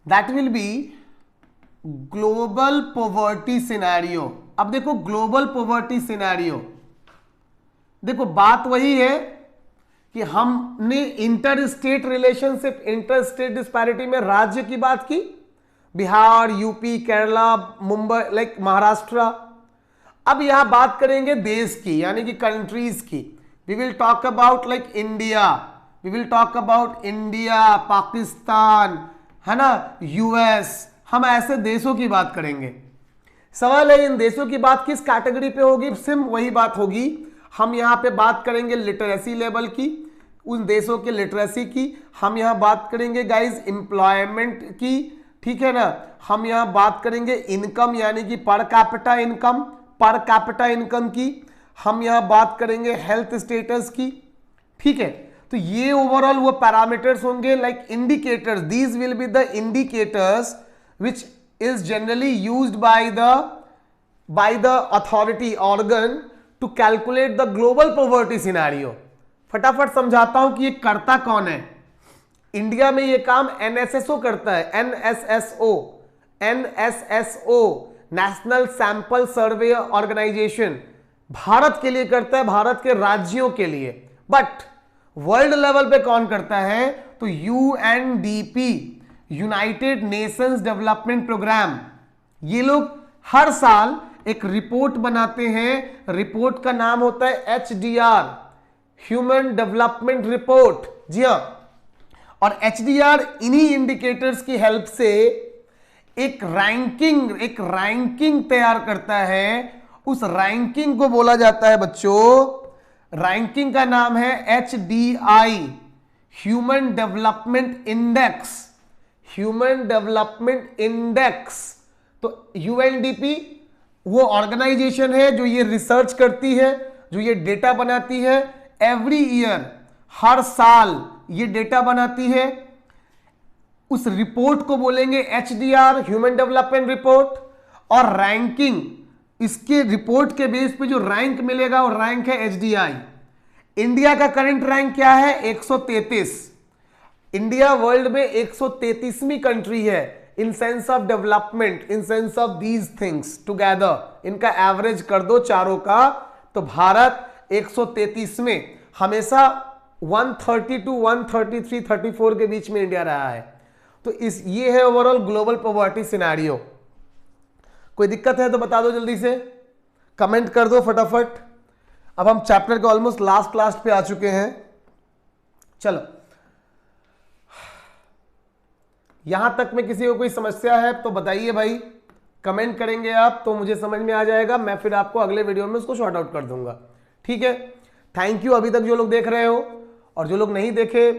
S1: that will be global poverty scenario. अब देखो ग्लोबल पॉवर्टी सिनेरियो, देखो बात वही है कि हमने inter state relationship, inter state disparity में राज्य की बात की, बिहार, यूपी, केरला, मुंबई, लाइक महाराष्ट्र। अब यहां बात करेंगे देश की, यानी कि कंट्रीज की। We will talk about like India, we will talk about India, Pakistan, है ना, यूएस, हम ऐसे देशों की बात करेंगे। सवाल है इन देशों की बात किस कैटेगरी पे होगी, सिम वही बात होगी। हम यहां पे बात करेंगे लिटरेसी लेवल की, उन देशों के लिटरेसी की। हम यहां बात करेंगे गाइस एम्प्लॉयमेंट की, ठीक है ना। हम यहां बात करेंगे इनकम यानी कि पर कैपिटा इनकम, पर कैपिटा इनकम की। हम यहां बात करेंगे हेल्थ स्टेटस की, ठीक है। तो ये ओवरऑल वो पैरामीटर्स होंगे like indicators, these will be the indicators which is generally used by the authority organ to calculate the global poverty scenario। फटाफट समझाता हूं कि ये करता कौन है। इंडिया में ये काम एनएसएसओ करता है, NSSO, national sample survey organisation, Bharat के लिए करता है, भारत के राज्यों के लिए। बट वर्ल्ड लेवल पे कौन करता है, तो UNDP, United Nations development programme. ये लोग हर साल एक रिपोर्ट बनाते हैं, रिपोर्ट का नाम होता है एचडीआर, ह्यूमन डेवलपमेंट रिपोर्ट। जी हां, और एचडीआर इन्हीं इंडिकेटर्स की हेल्प से एक रैंकिंग तैयार करता है। उस रैंकिंग को बोला जाता है बच्चों, रैंकिंग का नाम है HDI, human development index. Human development index. तो UNDP वो ऑर्गेनाइजेशन है जो ये रिसर्च करती है, जो ये डेटा बनाती है। एवरी ईयर, हर साल ये डेटा बनाती है। उस रिपोर्ट को बोलेंगे HDR, ह्यूमन डेवलपमेंट रिपोर्ट। और रैंकिंग, इसके रिपोर्ट के बेस पे जो रैंक मिलेगा वो रैंक है HDI। इंडिया का करंट रैंक क्या है? 133। इंडिया वर्ल्ड में 133वीं कंट्री है in sense of development, in sense of these things together. इनका एवरेज कर दो चारों का, तो भारत 133 में, हमेशा 130 to 133, 34 के बीच में इंडिया रहा है। तो ये है ओवरऑल ग्लोबल पॉवर्टी सिनेरियो। कोई दिक्कत है तो बता दो जल्दी से, कमेंट कर दो फटाफट। अब हम चैप्टर के ऑलमोस्ट लास्ट पे आ चुके हैं। चलो, यहां तक में किसी को कोई समस्या है तो बताइए भाई, कमेंट करेंगे आप तो मुझे समझ में आ जाएगा, मैं फिर आपको अगले वीडियो में उसको शॉर्ट आउट कर दूंगा। ठीक है, थैंक यू अभी तक जो लोग देख रहे हो, और जो लोग नहीं देखे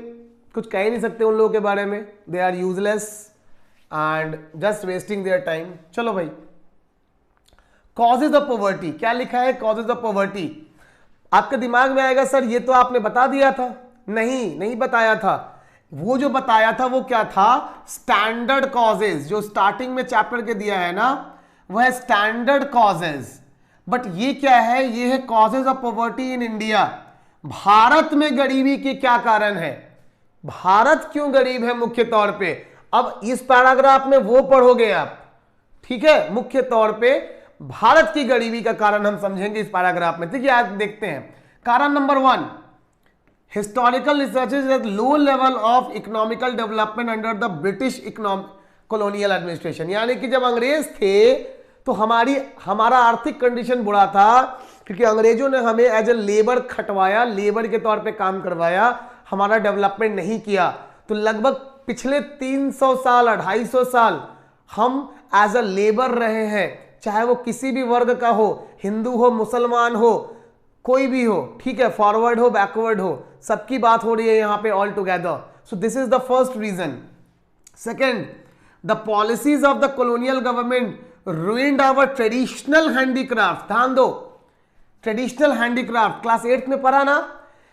S1: कुछ कह ही नहीं सकते उन लोगों के बारे में, they are useless and just wasting their time. चलो भाई, कॉजेज ऑफ पॉवर्टी, क्या लिखा है कॉजेज ऑफ पॉवर्टी? आपके दिमाग में आएगा सर ये तो आपने बता दिया था। नहीं बताया था। वो जो बताया था वो क्या था? स्टैंडर्ड कॉजेज, जो स्टार्टिंग में चैप्टर के दिया है ना, वह है स्टैंडर्ड कॉजेज। बट ये क्या है? ये है causes of poverty in India. Bharat में गरीबी के क्या कारण है? भारत क्यों गरीब है मुख्य तौर पे? अब इस पैराग्राफ में वो पढ़ोगे आप, ठीक है। मुख्य तौर पे भारत की गरीबी का कारण हम समझेंगे इस पैराग्राफ में। ठीक है, आज देखते हैं कारण number 1, historical researches at low level of economical development under the British colonial administration. यानी कि जब अंग्रेज थे तो हमारा आर्थिक कंडीशन बुरा था, क्योंकि अंग्रेजों ने हमें एज ए लेबर खटवाया, लेबर के तौर पे काम करवाया, हमारा डेवलपमेंट नहीं किया। तो लगभग पिछले 300 साल 250 साल हम एज अ लेबर रहे हैं, चाहे वो किसी भी वर्ग का हो, हिंदू हो, मुसलमान हो, कोई भी हो, ठीक है, फॉरवर्ड हो, बैकवर्ड हो, सबकी बात हो रही है यहां पे all together. So this is the first reason. Second, the policies of the colonial government ruined our traditional handicraft. ध्यान दो, ट्रेडिशनल हैंडीक्राफ्ट क्लास 8 में पढ़ा ना,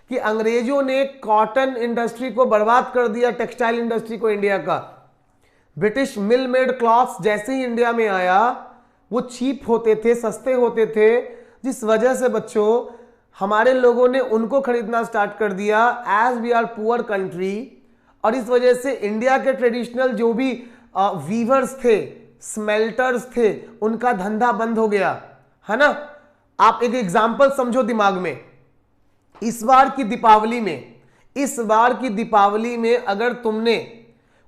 S1: कि अंग्रेजों ने कॉटन इंडस्ट्री को बर्बाद कर दिया, टेक्सटाइल इंडस्ट्री को इंडिया का। ब्रिटिश मिल मेड क्लॉथ्स जैसे ही इंडिया में आया, वो चीप होते थे, सस्ते होते थे, जिस वजह से बच्चों हमारे लोगों ने उनको खरीदना स्टार्ट कर दिया as we are poor country. और इस वजह से इंडिया के ट्रेडिशनल जो भी वीवर्स थे, स्मेल्टर्स थे, उनका धंधा बंद हो गया, है ना। आप एक एग्जाम्पल समझो दिमाग में, इस बार की दीपावली में अगर तुमने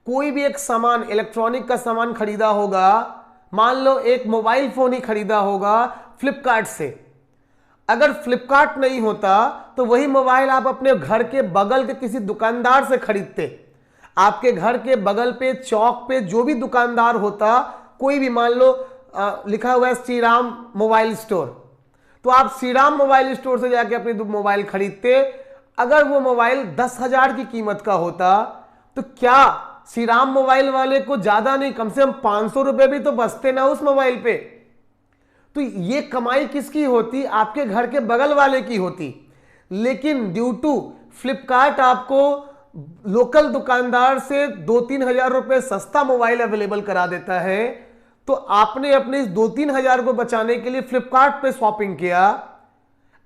S1: कोई भी एक सामान, इलेक्ट्रॉनिक का सामान खरीदा होगा, मान लो एक मोबाइल फोन ही खरीदा होगा फ्लिपकार्ट से, अगर फ्लिपकार्ट नहीं होता तो वही मोबाइल आप अपने घर के बगल के किसी दुकानदार से खरीदते। आपके घर के बगल पे, चौक पे जो भी दुकानदार होता, कोई भी, मान लो लिखा हुआ है श्री राम मोबाइल स्टोर, तो आप श्री राम मोबाइल स्टोर से जाके अपनी मोबाइल खरीदते। अगर वो मोबाइल 10,000 की कीमत का होता तो क्या श्री राम मोबाइल वाले को ज्यादा नहीं, कम से कम 500 रुपए भी तो बचते ना उस मोबाइल पे। तो ये कमाई किसकी होती? आपके घर के बगल वाले की होती। लेकिन ड्यू टू फ्लिपकार्ट आपको लोकल दुकानदार से 2-3 हजार रुपए सस्ता मोबाइल अवेलेबल करा देता है, तो आपने अपने इस 2-3 हजार को बचाने के लिए फ्लिपकार्ट पे शॉपिंग किया।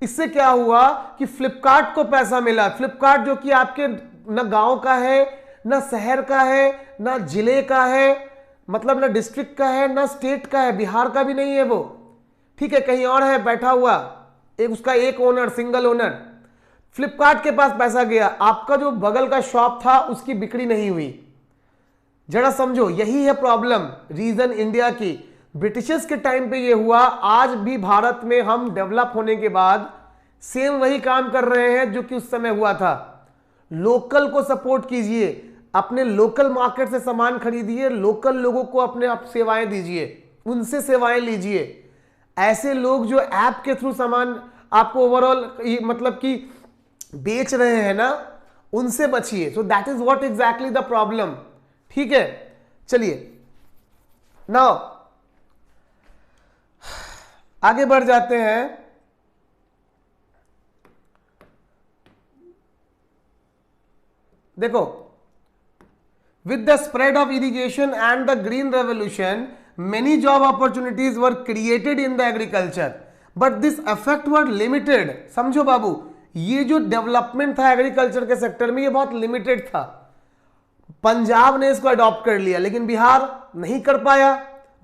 S1: इससे क्या हुआ कि फ्लिपकार्ट को पैसा मिला। फ्लिपकार्ट जो कि आपके न गांव का है, न शहर का है, न जिले का है, मतलब न डिस्ट्रिक्ट का है, न स्टेट का है, बिहार का भी नहीं है वो, ठीक है, कहीं और है बैठा हुआ, उसका एक ओनर, सिंगल ओनर। फ्लिपकार्ट के पास पैसा गया, आपका जो बगल का शॉप था उसकी बिक्री नहीं हुई। जरा समझो, यही है प्रॉब्लम, रीजन इंडिया की। ब्रिटिशर्स के टाइम पे ये हुआ, आज भी भारत में हम डेवलप होने के बाद सेम वही काम कर रहे हैं जो कि उस समय हुआ था। लोकल को सपोर्ट कीजिए। अपने लोकल मार्केट से सामान खरीदिए, लोकल लोगों को अपने आप सेवाएं दीजिए, उनसे सेवाएं लीजिए। ऐसे लोग जो ऐप के थ्रू सामान आपको ओवरऑल मतलब कि बेच रहे हैं ना, उनसे बचिए। So that is what exactly the problem. ठीक है, चलिए नाउ आगे बढ़ जाते हैं। देखो, with the spread of irrigation and the green revolution, many job opportunities were created in the agriculture, but this effect were limited। समझो बाबू, ये जो डेवलपमेंट था एग्रीकल्चर के सेक्टर में, ये बहुत लिमिटेड था। पंजाब ने इसको अडॉप्ट कर लिया, लेकिन बिहार नहीं कर पाया,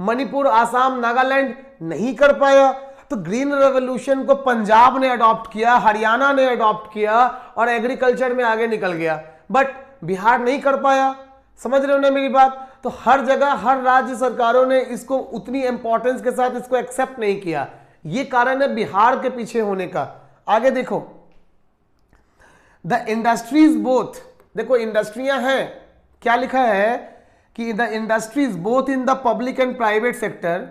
S1: मणिपुर, आसाम, नागालैंड नहीं कर पाया। तो ग्रीन रेवोल्यूशन को पंजाब ने अडॉप्ट किया, हरियाणा ने अडॉप्ट किया और एग्रीकल्चर में आगे निकल गया, बट बिहार नहीं कर पाया। समझ रहे हो ना मेरी बात? तो हर जगह हर राज्य सरकारों ने इसको उतनी इंपॉर्टेंस के साथ इसको एक्सेप्ट नहीं किया। ये कारण है बिहार के पीछे होने का। आगे देखो, द इंडस्ट्रीज बोथ, देखो इंडस्ट्रियां हैं, क्या लिखा है कि the industries both in the public and private sector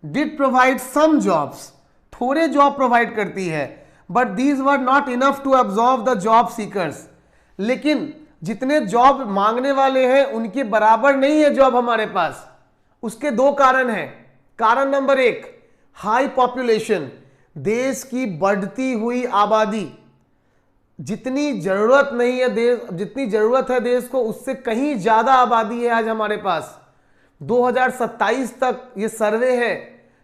S1: did provide some jobs, थोड़े जॉब प्रोवाइड करती है, but these were not enough to absorb the job seekers. लेकिन जितने जॉब मांगने वाले हैं उनके बराबर नहीं है जॉब हमारे पास। उसके दो कारण हैं। कारण नंबर एक, हाई पॉपुलेशन, देश की बढ़ती हुई आबादी। जितनी जरूरत नहीं है देश, जितनी जरूरत है देश को, उससे कहीं ज्यादा आबादी है आज हमारे पास। 2027 तक ये सर्वे है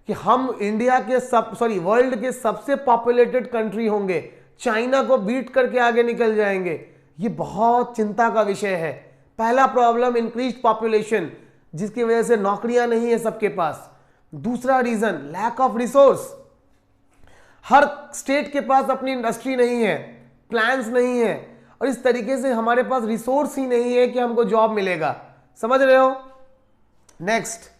S1: कि हम इंडिया के वर्ल्ड के सबसे पॉपुलेटेड कंट्री होंगे, चाइना को बीट करके आगे निकल जाएंगे। ये बहुत चिंता का विषय है। पहला प्रॉब्लम इंक्रीज्ड पॉपुलेशन, जिसकी वजह से नौकरियां नहीं है सबके पास। दूसरा रीजन लैक ऑफ रिसोर्स, हर स्टेट के पास अपनी इंडस्ट्री नहीं है, प्लान्स नहीं है, और इस तरीके से हमारे पास रिसोर्स ही नहीं है कि हमको जॉब मिलेगा। समझ रहे हो? नेक्स्ट,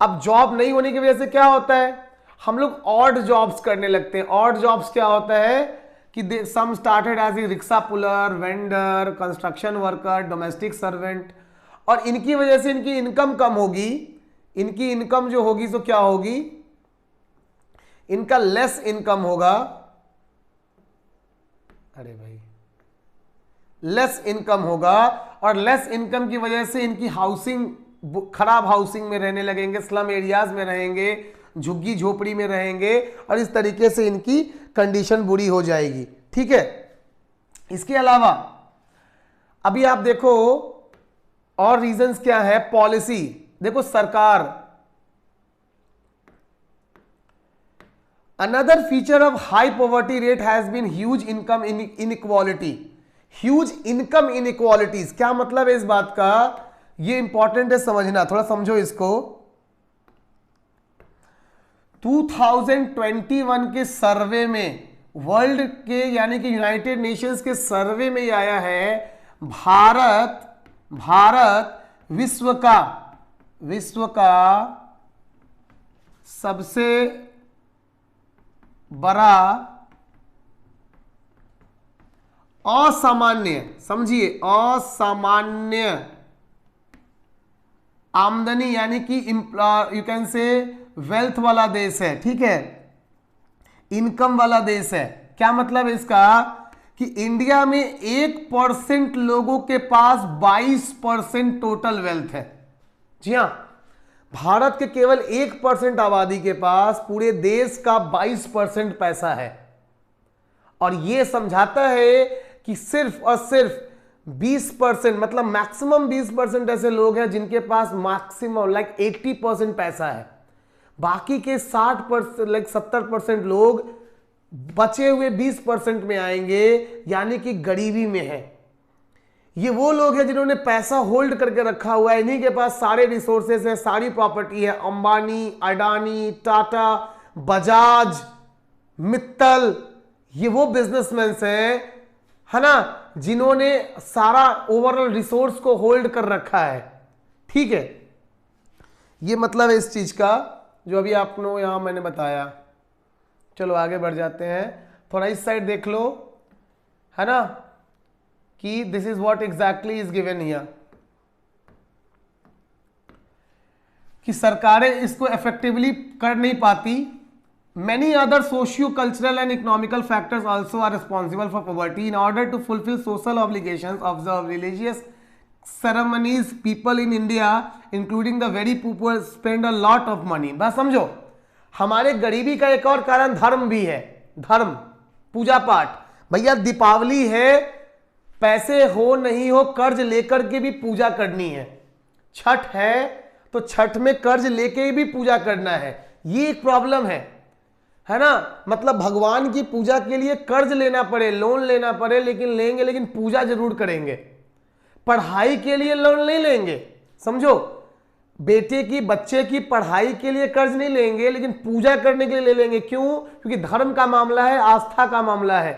S1: अब जॉब नहीं होने की वजह से क्या होता है, हम लोग ऑड जॉब्स करने लगते हैं। ऑड जॉब्स क्या होता है कि some started as a rickshaw puller, vendor, construction worker, domestic servant, और इनकी वजह से इनकी इनकम कम होगी। इनकी इनकम जो होगी तो क्या होगी, इनका लेस इनकम होगा। अरे भाई, लेस इनकम होगा, और लेस इनकम की वजह से इनकी हाउसिंग, खराब हाउसिंग में रहने लगेंगे, स्लम एरियाज में रहेंगे, झुग्गी झोपड़ी में रहेंगे, और इस तरीके से इनकी कंडीशन बुरी हो जाएगी। ठीक है, इसके अलावा अभी आप देखो और रीजंस क्या है। पॉलिसी देखो, सरकार, another feature of high poverty rate has been huge income inequality. Huge income inequalities, क्या मतलब है इस बात का, ये इंपॉर्टेंट है समझना, थोड़ा समझो इसको। 2021 के सर्वे में, वर्ल्ड के यानी कि यूनाइटेड नेशंस के सर्वे में आया है, भारत विश्व का सबसे बड़ा असामान्य, समझिए असामान्य आमदनी यानी कि यू कैन से वेल्थ वाला देश है। ठीक है, इनकम वाला देश है। क्या मतलब इसका कि इंडिया में 1% लोगों के पास 22% टोटल वेल्थ है। जी हां, भारत के केवल 1% आबादी के पास पूरे देश का 22% पैसा है। और यह समझाता है कि सिर्फ और सिर्फ 20% मतलब मैक्सिमम 20% ऐसे लोग हैं जिनके पास मैक्सिमम 80% पैसा है। बाकी के 60% 70% लोग बचे हुए 20% में आएंगे, यानी कि गरीबी में है। ये वो लोग हैं जिन्होंने पैसा होल्ड करके रखा हुआ है, इन्हीं के पास सारे रिसोर्सेस है, सारी प्रॉपर्टी है। अंबानी, अडानी, टाटा, बजाज, मित्तल, ये वो बिजनेसमैन हैं, है ना, जिन्होंने सारा ओवरऑल रिसोर्स को होल्ड कर रखा है। ठीक है, ये मतलब है इस चीज का जो अभी आपको यहां मैंने बताया। चलो आगे बढ़ जाते हैं, थोड़ा इस साइड देख लो, है ना। कि this is what exactly is given here, कि सरकारें इसको इफेक्टिवली कर नहीं पाती। Many other socio-cultural and economical factors also are responsible for poverty. In order to fulfill social obligations, observe religious ceremonies, people in India, including the very poor, spend a lot of money. बस समझो, हमारे गरीबी का एक और कारण धर्म भी है। धर्म, पूजा पाठ। भैया दीपावली है, पैसे हो नहीं हो कर्ज लेकर के भी पूजा करनी है। छठ है तो छठ में कर्ज लेके भी पूजा करना है। ये एक प्रॉब्लम है ना। मतलब भगवान की पूजा के लिए कर्ज लेना पड़े, लोन लेना पड़े, लेकिन लेंगे, लेकिन पूजा जरूर करेंगे। पढ़ाई के लिए लोन नहीं लेंगे, समझो, बेटे की बच्चे की पढ़ाई के लिए कर्ज नहीं लेंगे, लेकिन पूजा करने के लिए ले लेंगे। क्यों? क्योंकि धर्म का मामला है, आस्था का मामला है।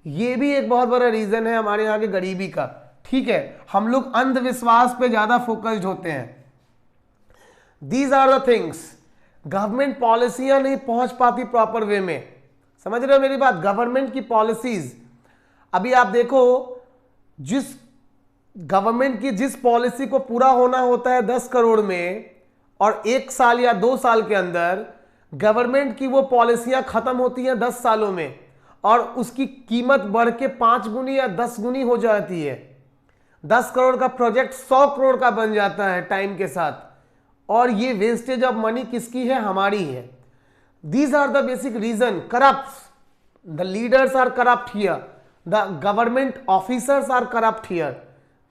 S1: ये भी एक बहुत बड़ा रीजन है हमारे यहाँ के गरीबी का। ठीक है, हम लोग अंधविश्वास पे ज्यादा फोकस्ड होते हैं। These are the things. Government पॉलिसियां नहीं पहुंच पाती प्रॉपर वे में, समझ रहे हो मेरी बात। गवर्नमेंट की पॉलिसीज, अभी आप देखो, जिस गवर्नमेंट की जिस पॉलिसी को पूरा होना होता है 10 करोड़ में, और 1 साल या 2 साल के अंदर गवर्नमेंट की वो पॉलिसियां खत्म होती हैं 10 सालों में, और उसकी कीमत बढ़ के 5 गुनी या 10 गुनी हो जाती है। 10 करोड़ का प्रोजेक्ट 100 करोड़ का बन जाता है टाइम के साथ। और ये वेस्टेज ऑफ मनी किसकी है? हमारी है। These are the basic reason. Corrupt, the leaders are corrupt here, the government officers are corrupt here.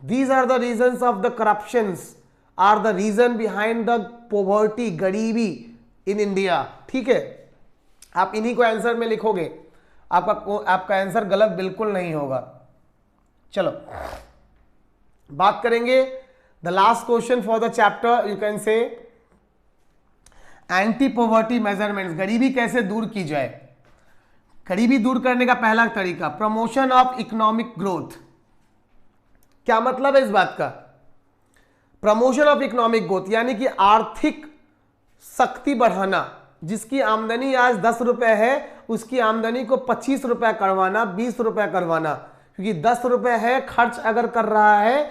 S1: These are the reasons of the corruptions, are the reason behind the poverty, गरीबी in India. ठीक है, आप इन्हीं को answer में लिखोगे, आपका answer गलत बिल्कुल नहीं होगा। चलो बात करेंगे the last question for the chapter, you can say anti poverty measurements। गरीबी कैसे दूर की जाए? गरीबी दूर करने का पहला तरीका, प्रमोशन ऑफ इकोनॉमिक ग्रोथ। क्या मतलब है इस बात का? प्रमोशन ऑफ इकोनॉमिक ग्रोथ यानी कि आर्थिक शक्ति बढ़ाना। जिसकी आमदनी आज 10 रुपए है, उसकी आमदनी को 25 रुपए करवाना, 20 रुपए करवाना। क्योंकि 10 रुपए है, खर्च अगर कर रहा है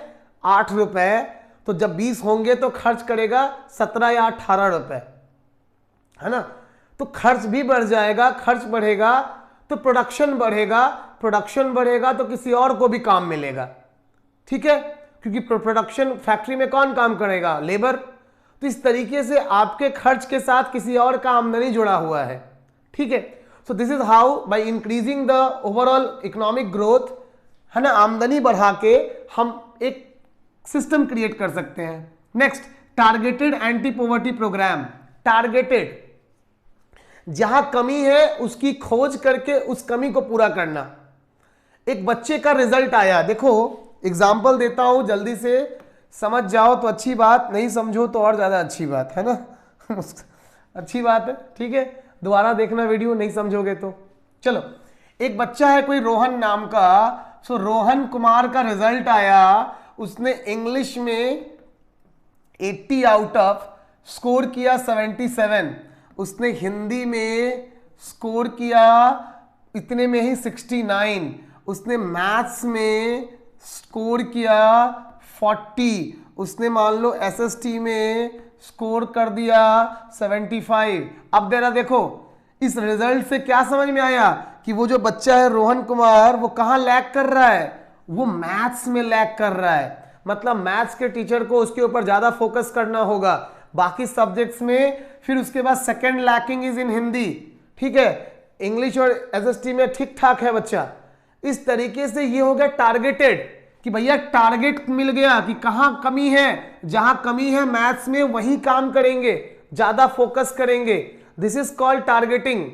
S1: 8 रुपए, तो जब 20 होंगे तो खर्च करेगा 17 या 18 रुपए, है ना। तो खर्च भी बढ़ जाएगा, खर्च बढ़ेगा तो प्रोडक्शन बढ़ेगा, प्रोडक्शन बढ़ेगा तो किसी और को भी काम मिलेगा। ठीक है, क्योंकि प्रोडक्शन फैक्ट्री में कौन काम करेगा? लेबर। तो इस तरीके से आपके खर्च के साथ किसी और का आमदनी जुड़ा हुआ है। ठीक है, सो this is how by increasing the overall economic growth, है ना, आमदनी बढ़ा के हम एक सिस्टम क्रिएट कर सकते हैं। Next, targeted anti poverty programme. Targeted, जहां कमी है उसकी खोज करके उस कमी को पूरा करना। एक बच्चे का रिजल्ट आया, देखो एग्जाम्पल देता हूं, जल्दी से समझ जाओ तो अच्छी बात, नहीं समझो तो और ज्यादा अच्छी बात, है ना। अच्छी बात है, ठीक है, दोबारा देखना वीडियो, नहीं समझोगे तो। चलो, एक बच्चा है कोई रोहन नाम का, सो रोहन कुमार का रिजल्ट आया, उसने इंग्लिश में 80 आउट ऑफ स्कोर किया 77, उसने हिंदी में स्कोर किया इतने में ही 69, उसने मैथ्स में स्कोर किया 40, उसने मान लो एसएसटी में स्कोर कर दिया 75। अब जरा देखो इस रिजल्ट से क्या समझ में आया कि वो जो बच्चा है रोहन कुमार, वो कहाँ लैग कर रहा है? वो मैथ्स में लैग कर रहा है। मतलब मैथ्स के टीचर को उसके ऊपर ज्यादा फोकस करना होगा, बाकी सब्जेक्ट्स में फिर उसके बाद second lacking is in Hindi. ठीक है, इंग्लिश और एसएसटी में ठीक ठाक है बच्चा। इस तरीके से ये हो गया टारगेटेड, कि भैया टारगेट मिल गया कि कहां कमी है, जहां कमी है मैथ्स में वही काम करेंगे, ज्यादा फोकस करेंगे। This is called targeting.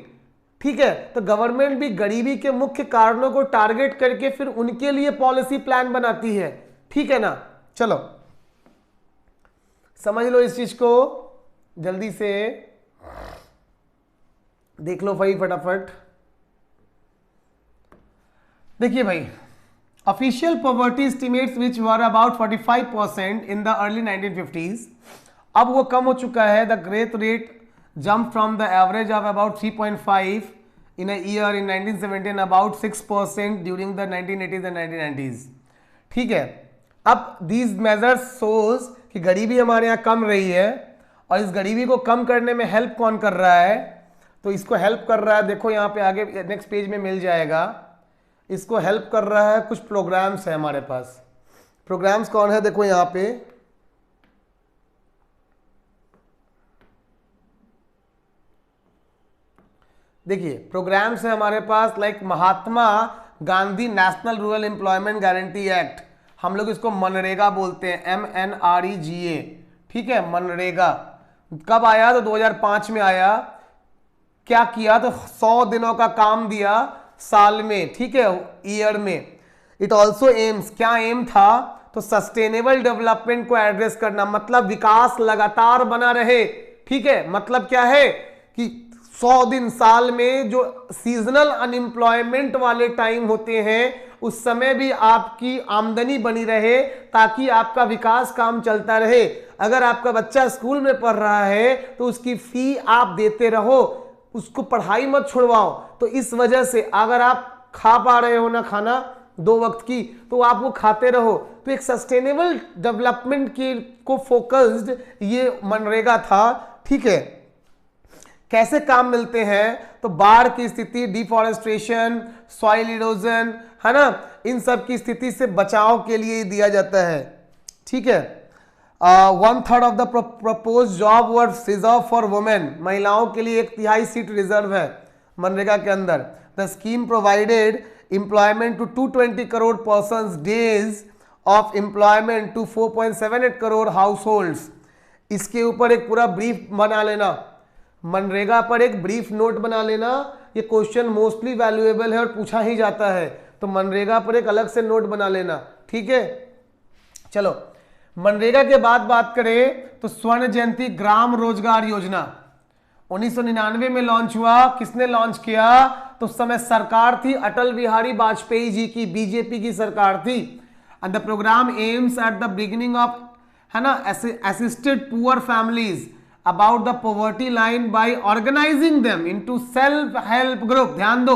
S1: ठीक है, तो गवर्नमेंट भी गरीबी के मुख्य कारणों को टारगेट करके फिर उनके लिए पॉलिसी प्लान बनाती है। ठीक है ना, चलो समझ लो इस चीज को, जल्दी से देख लो भाई फटाफट। देखिए भाई, official poverty estimates which were about 45% in the early 1950s, अब वो कम हो चुका है। The growth rate jump from the average of about 3.5 in a year in 1970 and about 6% during the 1980s and 1990s. ठीक है। अब दीज मेजर्स शोज कि गरीबी हमारे यहाँ कम रही है, और इस गरीबी को कम करने में हेल्प कौन कर रहा है? तो इसको हेल्प कर रहा है, देखो यहाँ पे आगे नेक्स्ट पेज में मिल जाएगा, इसको हेल्प कर रहा है कुछ प्रोग्राम्स है हमारे पास। प्रोग्राम्स कौन है? देखो यहाँ पे देखिए प्रोग्राम्स है हमारे पास, like Mahatma Gandhi national rural employment guarantee act, हम लोग इसको मनरेगा बोलते हैं, MNREGA, ठीक है, मनरेगा। कब आया? तो 2005 में आया। क्या किया? तो 100 दिनों का काम दिया साल में, ठीक है, ईयर में। इट ऑल्सो एम्स, क्या एम था? तो सस्टेनेबल डेवलपमेंट को एड्रेस करना, मतलब विकास लगातार बना रहे, ठीक है। मतलब क्या है कि 100 दिन साल में जो सीजनल अनएम्प्लॉयमेंट वाले टाइम होते हैं उस समय भी आपकी आमदनी बनी रहे, ताकि आपका विकास काम चलता रहे। अगर आपका बच्चा स्कूल में पढ़ रहा है तो उसकी फी आप देते रहो, उसको पढ़ाई मत छुड़वाओ। तो इस वजह से अगर आप खा पा रहे हो ना खाना 2 वक्त की, तो आप वो खाते रहो। तो एक सस्टेनेबल डेवलपमेंट की को फोकस्ड ये मनरेगा था, ठीक है। कैसे काम मिलते हैं? तो बाढ़ की स्थिति, डिफॉरेस्टेशन, सॉइल इरोजन, है ना, इन सब की स्थिति से बचाव के लिए दिया जाता है, ठीक है। 1/3 of the propose job were reserve for women, महिलाओं के लिए 1/3 सीट रिजर्व है मनरेगा के अंदर। The scheme provided employment to 220 crore persons, days of employment to 4.78 crore households. इसके ऊपर एक पूरा ब्रीफ बना लेना, मनरेगा पर एक ब्रीफ नोट बना लेना, ये क्वेश्चन मोस्टली वैल्यूएबल है और पूछा ही जाता है, तो मनरेगा पर एक अलग से नोट बना लेना, ठीक है। चलो मनरेगा के बाद बात करें तो स्वर्ण जयंती ग्राम रोजगार योजना 1999 में लॉन्च हुआ। किसने लॉन्च किया? तो उस समय सरकार थी अटल बिहारी वाजपेयी जी की, बीजेपी की सरकार थी। And the programme aims at the beginning of, है ना, assisted poor families about the poverty line by organizing them into self help group। ध्यान दो,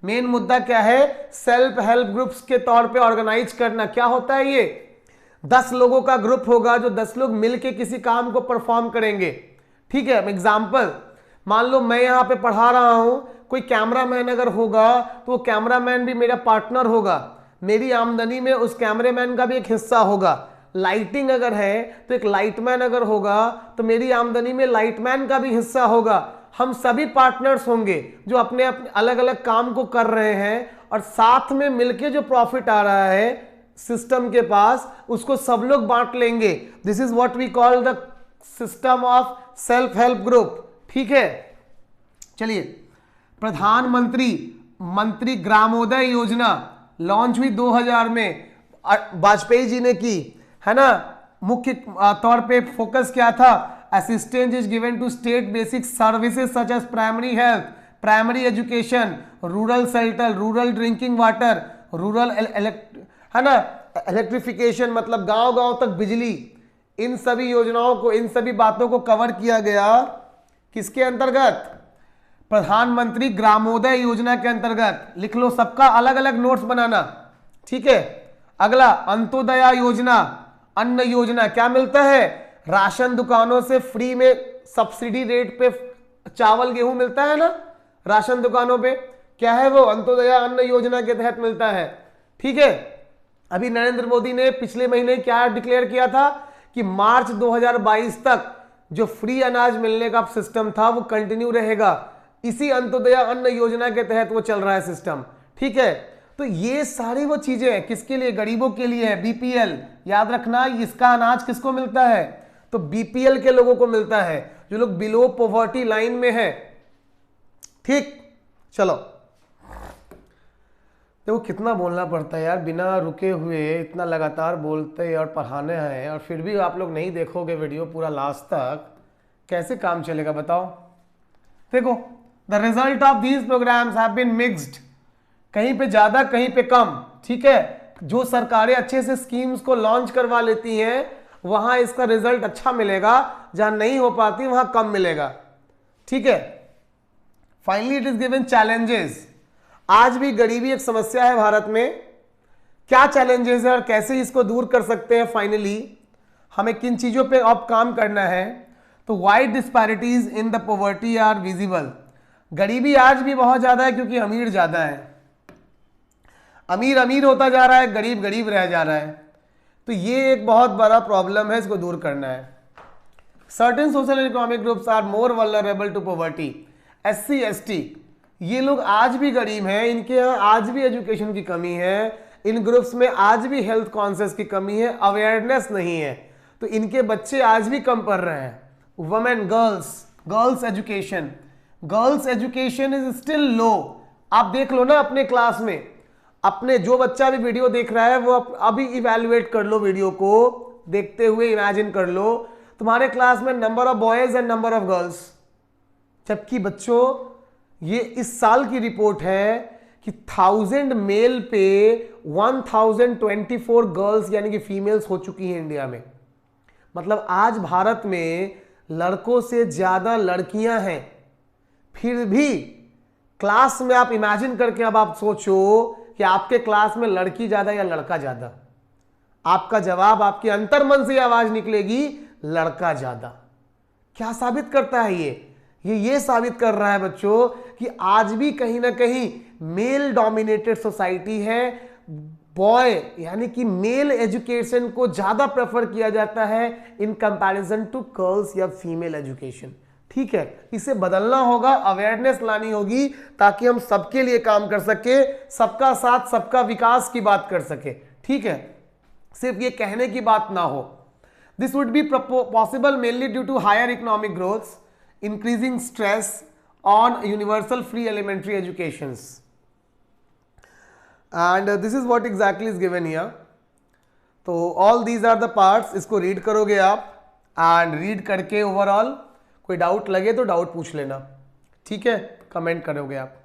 S1: मेन मुद्दा क्या है? सेल्फ हेल्प ग्रुप्स के तौर पे ऑर्गेनाइज करना। क्या होता है ये? 10 लोगों का ग्रुप होगा, जो 10 लोग मिलके किसी काम को परफॉर्म करेंगे, ठीक है। एग्जाम्पल, मान लो मैं यहाँ पे पढ़ा रहा हूं, कोई कैमरामैन अगर होगा तो वो कैमरामैन भी मेरा पार्टनर होगा, मेरी आमदनी में उस कैमरामैन का भी एक हिस्सा होगा। लाइटिंग अगर है तो एक लाइटमैन अगर होगा तो मेरी आमदनी में लाइटमैन का भी हिस्सा होगा। हम सभी पार्टनर्स होंगे जो अपने अपने अलग अलग काम को कर रहे हैं, और साथ में मिलके जो प्रॉफिट आ रहा है सिस्टम के पास, उसको सब लोग बांट लेंगे। This is what we call the system of self help group, ठीक है। चलिए, प्रधानमंत्री मंत्री ग्रामोदय योजना लॉन्च हुई 2000 में, वाजपेयी जी ने की, है ना। मुख्य तौर पे फोकस क्या था? Assistance is given to state basic services such as primary health, primary education, rural shelter, rural drinking water, rural है ना, इलेक्ट्रिफिकेशन, मतलब गांव गांव तक बिजली। इन सभी योजनाओं को, इन सभी बातों को कवर किया गया किसके अंतर्गत? प्रधानमंत्री ग्रामोदय योजना के अंतर्गत। लिख लो, सबका अलग अलग नोट्स बनाना, ठीक है। अगला, अंत्योदय योजना, अन्न योजना। क्या मिलता है? राशन दुकानों से फ्री में सब्सिडी रेट पे चावल गेहूं मिलता है ना राशन दुकानों पे, क्या है वो? अंत्योदय अन्न योजना के तहत मिलता है, ठीक है। अभी नरेंद्र मोदी ने पिछले महीने क्या डिक्लेयर किया था कि मार्च 2022 तक जो फ्री अनाज मिलने का सिस्टम था वो कंटिन्यू रहेगा। इसी अंत्योदय अन्न योजना के तहत वो चल रहा है सिस्टम, ठीक है। तो ये सारी वो चीजें हैं किसके लिए? गरीबों के लिए है। बीपीएल, याद रखना, इसका अनाज किसको मिलता है? तो बीपीएल के लोगों को मिलता है, जो लोग बिलो पॉवर्टी लाइन में है, ठीक। चलो, देखो कितना बोलना पड़ता है यार, बिना रुके हुए इतना लगातार बोलते और पढ़ाने हैं, और फिर भी आप लोग नहीं देखोगे वीडियो पूरा लास्ट तक, कैसे काम चलेगा बताओ। देखो, the result of these programmes have been mixed, कहीं पे ज्यादा कहीं पे कम, ठीक है। जो सरकारें अच्छे से स्कीम्स को लॉन्च करवा लेती हैं वहां इसका रिजल्ट अच्छा मिलेगा, जहां नहीं हो पाती वहां कम मिलेगा, ठीक है। Finally it is given challenges. आज भी गरीबी एक समस्या है भारत में। क्या चैलेंजेस है और कैसे इसको दूर कर सकते हैं, फाइनली हमें किन चीजों पे अब काम करना है। तो wide disparities in the poverty are visible. गरीबी आज भी बहुत ज्यादा है क्योंकि अमीर ज्यादा है, अमीर अमीर होता जा रहा है, गरीब गरीब रह जा रहा है। तो ये एक बहुत बड़ा प्रॉब्लम है, इसको दूर करना है। Certain social and economic groups are more vulnerable to poverty. SC ST ये लोग आज भी गरीब हैं, इनके यहाँ आज भी एजुकेशन की कमी है, इन ग्रुप्स में आज भी हेल्थ कॉन्शियस की कमी है, अवेयरनेस नहीं है, तो इनके बच्चे आज भी कम पढ़ रहे हैं। Women, girls education is still low. आप देख लो ना अपने क्लास में, अपने जो बच्चा भी वीडियो देख रहा है वो अभी इवैल्यूएट कर लो, वीडियो को देखते हुए इमेजिन कर लो तुम्हारे क्लास में number of boys and number of girls. जबकि बच्चों ये इस साल की रिपोर्ट है कि 1000 मेल पे 1024 गर्ल्स यानी कि फीमेल्स हो चुकी हैं इंडिया में। मतलब आज भारत में लड़कों से ज्यादा लड़कियां हैं। फिर भी क्लास में आप इमेजिन करके अब आप सोचो कि आपके क्लास में लड़की ज्यादा या लड़का ज्यादा। आपका जवाब, आपके अंतर्मन से आवाज निकलेगी लड़का ज्यादा। क्या साबित करता है ये साबित कर रहा है बच्चों कि आज भी कहीं ना कहीं मेल डोमिनेटेड सोसाइटी है। बॉय यानी कि मेल एजुकेशन को ज्यादा प्रेफर किया जाता है इन कंपैरिजन टू गर्ल्स या फीमेल एजुकेशन। ठीक है, इसे बदलना होगा, अवेयरनेस लानी होगी ताकि हम सबके लिए काम कर सके, सबका साथ सबका विकास की बात कर सके। ठीक है, सिर्फ ये कहने की बात ना हो। This would be possible mainly due to higher economic growth, increasing stress on universal free elementary educations, and this is what exactly is given here. तो all these are the parts, इसको रीड करोगे आप, and read करके overall कोई doubt लगे तो doubt पूछ लेना। ठीक है, कमेंट करोगे आप।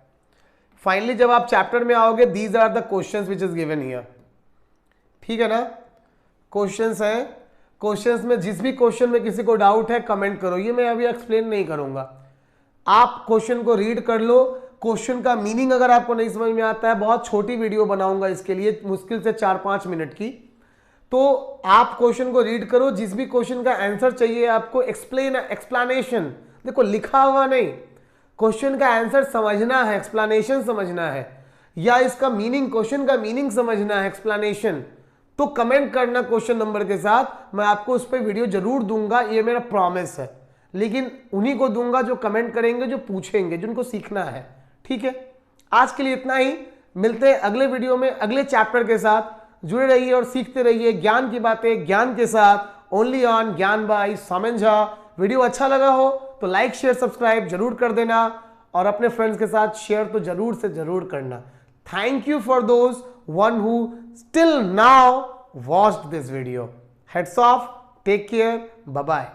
S1: फाइनली जब आप चैप्टर में आओगे, these are the questions which is given here। ठीक है ना, क्वेश्चंस हैं। क्वेश्चंस में जिस भी क्वेश्चन में किसी को डाउट है कमेंट करो, ये मैं अभी एक्सप्लेन नहीं करूंगा। आप क्वेश्चन को रीड कर लो, क्वेश्चन का मीनिंग अगर आपको नहीं समझ में आता है, बहुत छोटी वीडियो बनाऊंगा इसके लिए, मुश्किल से 4-5 मिनट की। तो आप क्वेश्चन को रीड करो, जिस भी क्वेश्चन का आंसर चाहिए आपको, एक्सप्लेनेशन देखो लिखा हुआ नहीं, क्वेश्चन का आंसर समझना है, एक्सप्लेनेशन समझना है, या इसका मीनिंग, क्वेश्चन का मीनिंग समझना है, एक्सप्लेनेशन, तो कमेंट करना क्वेश्चन नंबर के साथ। मैं आपको उस पर वीडियो जरूर दूंगा, ये मेरा प्रॉमिस है। लेकिन उन्हीं को दूंगा जो कमेंट करेंगे, जो पूछेंगे, जिनको सीखना है। ठीक है, आज के लिए इतना ही। मिलते हैं अगले वीडियो में अगले चैप्टर के साथ। जुड़े रहिए और सीखते रहिए ज्ञान की बातें ज्ञान के साथ, ओनली ऑन ज्ञान बाय सामेन झा। वीडियो अच्छा लगा हो तो लाइक शेयर सब्सक्राइब जरूर कर देना, और अपने फ्रेंड्स के साथ शेयर तो जरूर से जरूर करना। Thank you for those one who still now watched this video. Heads off, take care, bye bye.